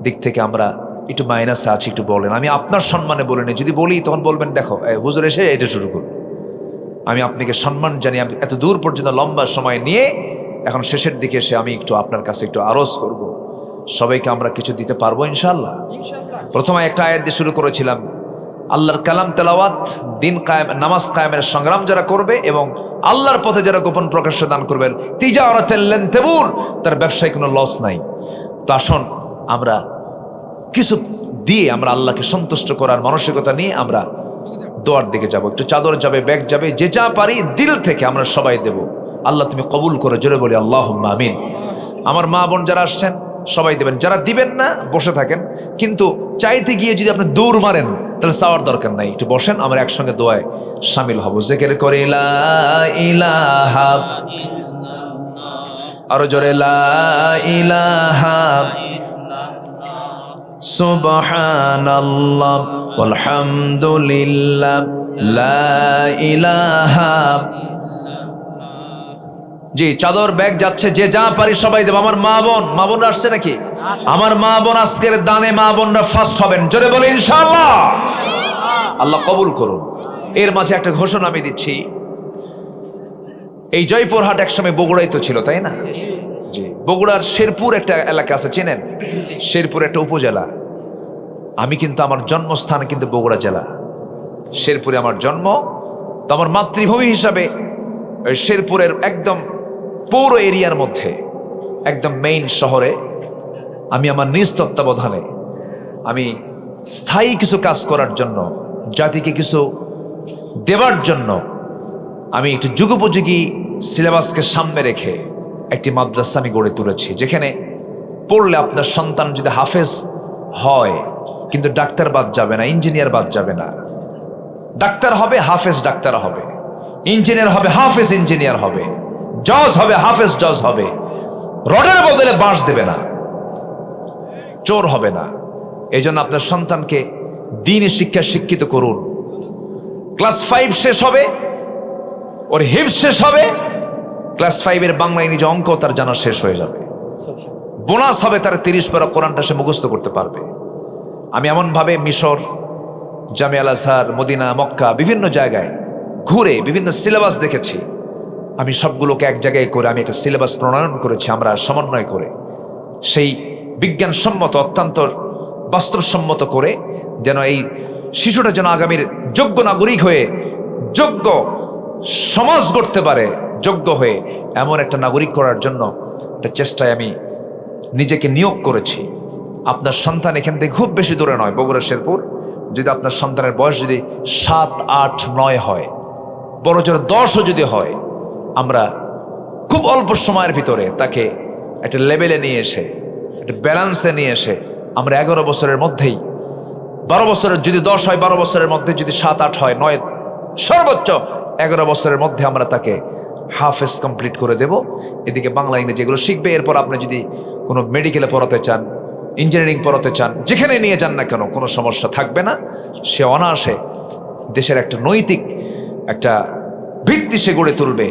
দিক থেকে আমরা একটু মাইনাসে আছি, একটু বলেন। আমি আপনার সম্মানে বলিনি, যদি বলি তখন বলবেন দেখো হুজুর এসে এটা শুরু করুন। আমি আপনাকে সম্মান জানিয়ে এত দূর পর্যন্ত লম্বা সময় নিয়ে এখন শেষের দিকে এসে আমি একটু আপনার কাছে একটু আরজ করব, সবাইকে আমরা কিছু দিতে পারবো ইনশাআল্লাহ। প্রথমে একটা আয়াত দিয়ে শুরু করেছিলাম, আল্লাহর কালাম তেলাওয়াত, দিন কায়েম, নামাজ কায়েমের সংগ্রাম যারা করবে এবং আল্লাহর পথে যারা গোপন প্রকাশ্য দান করবেন, তিজারাতান লান তাবুর, তার ব্যবসায় কোনো লস নাই। তো আসুন আমরা কিছু দিয়ে আমরা আল্লাহকে সন্তুষ্ট করার মানসিকতা নিয়ে আমরা দোয়ার দিকে যাব। একটু চাদর যাবে, ব্যাগ যাবে, যে যা পারি দিল থেকে আমরা সবাই দেব। আল্লাহ তুমি কবুল করে, জোরে বলি আল্লাহুম্মা আমিন। আমার মা বোন যারা আসছেন সবাই দেবেন, যারা দিবেন না বসে থাকেন। কিন্তু চাইতে গিয়ে যদি আপনি দৌড় মারেন তাহলে চাওয়ার দরকার নাই, একটু বসেন, আমরা একসঙ্গে দোয়ায় শামিল হব। জিকির করে লা ইলাহা, আরো জোরে লা ইলাহা সুবহানাল্লাহ ওয়ালহামদুলিল্লাহ লা ইলাহা। জি, চাদর ব্যাগ যাচ্ছে, যে যা পারি সবাই দেব। আমার মা বোনরা আসছে নাকি? আমার মা বোন আজকের দানে মা বোনরা ফার্স্ট হবেন, জোরে বলে ইনশাআল্লাহ। আল্লাহ কবুল করুন। এর মাঝে একটা ঘোষণা আমি দিচ্ছি, এই জয়পুরহাট একসময় বগুড়াই তো ছিল, তাই না? জি, বগুড়ার শেরপুর একটা এলাকা আছে, চেনেন? শেরপুর একটা উপজেলা। আমি কিন্তু আমার জন্মস্থান কিন্তু বগুড়া জেলা, শেরপুরে আমার জন্ম। তো আমার মাতৃভূমি হিসাবে ওই শেরপুরের একদম পৌর এরিয়ার মধ্যে একদম মেইন শহরে আমি আমার নিজ তত্ত্বাবধানে আমি স্থায়ী কিছু কাজ করার জন্য, জাতিকে কিছু দেবার জন্য আমি একটু যুগোপযোগী সিলেবাসকে সামনে রেখে একটি মাদ্রাসা আমি গড়ে তুলেছি, যেখানে পড়লে আপনার সন্তান যদি হাফেজ হয় কিন্তু ডাক্তার বাদ যাবে না, ইঞ্জিনিয়ার বাদ যাবে না। ডাক্তার হবে, হাফেজ ডাক্তার হবে, ইঞ্জিনিয়ার হবে, হাফেজ ইঞ্জিনিয়ার হবে, জজ হবে, হাফেজ জজ হবে। রডের বদলে বাঁশ দেবে না, চোর হবে না। এই জন্য আপনার সন্তানকে দ্বীনি শিক্ষা শিক্ষিত করুন। ক্লাস 5 শেষ হবে, ওর হিফজ শেষ হবে, ক্লাস 5-এর বাংলা ইংরেজি অঙ্ক তার জানা শেষ হয়ে যাবে। বোনাস হবে তার 30 পারা কোরআনটা সে মুখস্থ করতে পারবে। আমি এমনভাবে মিশর, জামিয়া আল আজহার, মদিনা, মক্কা বিভিন্ন জায়গায় ঘুরে বিভিন্ন সিলেবাস দেখেছি। আমি সবগুলোকে এক জায়গায় করে আমি একটা সিলেবাস প্রণয়ন করেছি, আমরা সমন্বয় করে সেই বিজ্ঞানসম্মত অত্যন্ত বাস্তবসম্মত করে যেন এই শিশুটা যেন আগামীর যোগ্য নাগরিক হয়ে যোগ্য সমাজ গড়তে পারে, যোগ্য হয়ে এমন একটা নাগরিক করার জন্য একটা চেষ্টায় আমি নিজেকে নিয়োগ করেছি। আপনার সন্তান এখান থেকে খুব বেশি দূরে নয়, বগুড়া শেরপুর। যদি আপনার সন্তানের বয়স যদি 7, 8, 9 হয়, বড় জোর 10ও যদি হয়, আমরা খুব অল্প সময়ের ভিতরে তাকে একটা লেভেলে নিয়ে এসে একটা ব্যালেন্সে নিয়ে এসে আমরা 11 বছরের মধ্যেই, 12 বছরের যদি 10 হয়, 12 বছরের মধ্যে যদি 7, 8 হয়, 9 সর্বোচ্চ 11 বছরের মধ্যে আমরা তাকে হাফেজ কমপ্লিট করে দেব। এদিকে বাংলা ইংরেজি এগুলো শিখবে। এরপর আপনি যদি কোনো মেডিকেলে পড়াতে চান, ইঞ্জিনিয়ারিং পড়াতে চান, যেখানে নিয়ে যান না কেন কোনো সমস্যা থাকবে না। সে অনায়াসে দেশের একটা নৈতিক একটা ভিত্তি সে গড়ে তুলবে,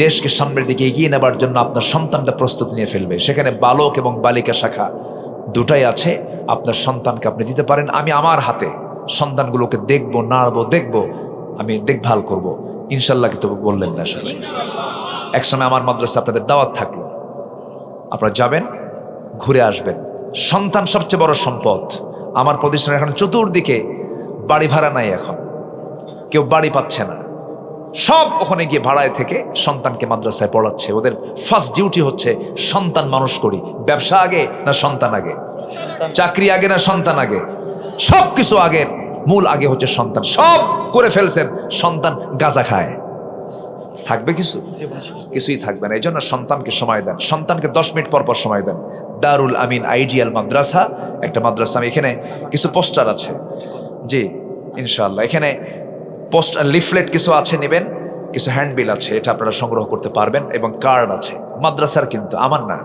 দেশকে সামনের দিকে এগিয়ে নেবার জন্য আপনার সন্তানটা প্রস্তুত নিয়ে ফেলবে। সেখানে বালক এবং বালিকা শাখা দুটাই আছে। আপনার সন্তানকে আপনি দিতে পারেন। আমি আমার হাতে সন্তানগুলোকে দেখবো, নাড়বো, দেখবো, আমি দেখভাল করব। ইনশাল্লাহ কিন্তু বললেন না সবাই। একসময় আমার মাদ্রাসা আপনাদের দাওয়াত থাকলো, আপনারা যাবেন, ঘুরে আসবেন। সন্তান সবচেয়ে বড় সম্পদ। আমার প্রতিষ্ঠানে এখন চতুর্দিকে বাড়ি ভাড়া নাই, এখন কেউ বাড়ি পাচ্ছে না, সব ওখানে গিয়ে ভাড়ায় থেকে সন্তানকে মাদ্রাসায় পড়াচ্ছে। ওদের ফার্স্ট ডিউটি হচ্ছে সন্তান মানুষ করি। ব্যবসা আগে না সন্তান আগে? চাকরি আগে না সন্তান আগে? সব কিছু আগের, মূল আগে হচ্ছে সন্তান। সব করে ফেলছেন, সন্তান গাঁজা খায়, থাকবে কিছু? কিছুই থাকবে না। এই জন্য সন্তানকে সময় দেন, সন্তানকে 10 মিনিট পর পর সময় দেন। দারুল আমিন আইডিয়াল মাদ্রাসা একটা মাদ্রাসা। আমি এখানে কিছু পোস্টার আছে, জি ইনশাআল্লাহ এখানে পোস্টার লিফলেট কিছু আছে, নেবেন। কিছু হ্যান্ডবিল আছে, এটা আপনারা সংগ্রহ করতে পারবেন। এবং কার্ড আছে মাদ্রাসার, কিন্তু আমার না,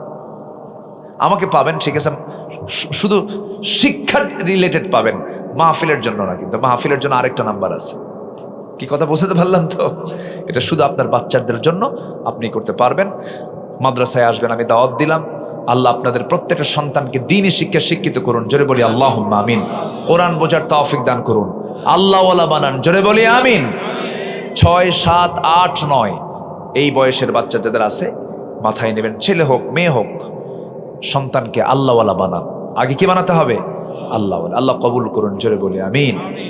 আমাকে পাবেন, ঠিক আছে? শুধু শিক্ষা রিলেটেড পাবেন, মাহফিলের জন্য না। কিন্তু মাহফিলের জন্য আরেকটা নাম্বার আছে। কি কথা বুঝতে পারলাম তো? এটা শুধু আপনার বাচ্চাদের জন্য, আপনি করতে পারবেন। মাদ্রাসায় আসবেন, আমি দাওয়াত দিলাম। আল্লাহ আপনাদের প্রত্যেকটা সন্তানকে দ্বীনি শিক্ষা শিক্ষিত করুন, জোরে বলি আল্লাহুম্মা আমিন। কোরআন বোঝার তৌফিক দান করুন, আল্লাহওয়ালা বানান, জোরে বলি আমিন। 6, 7, 8, 9 এই বয়সের বাচ্চা যাদের আছে মাথায় নেবেন, ছেলে হোক মেয়ে হোক, সন্তানকে আল্লাহওয়ালা বানান। আগে কি বানাতে হবে? আল্লাহওয়ালা। আল্লাহ কবুল করুন, জোরে বলি আমিন।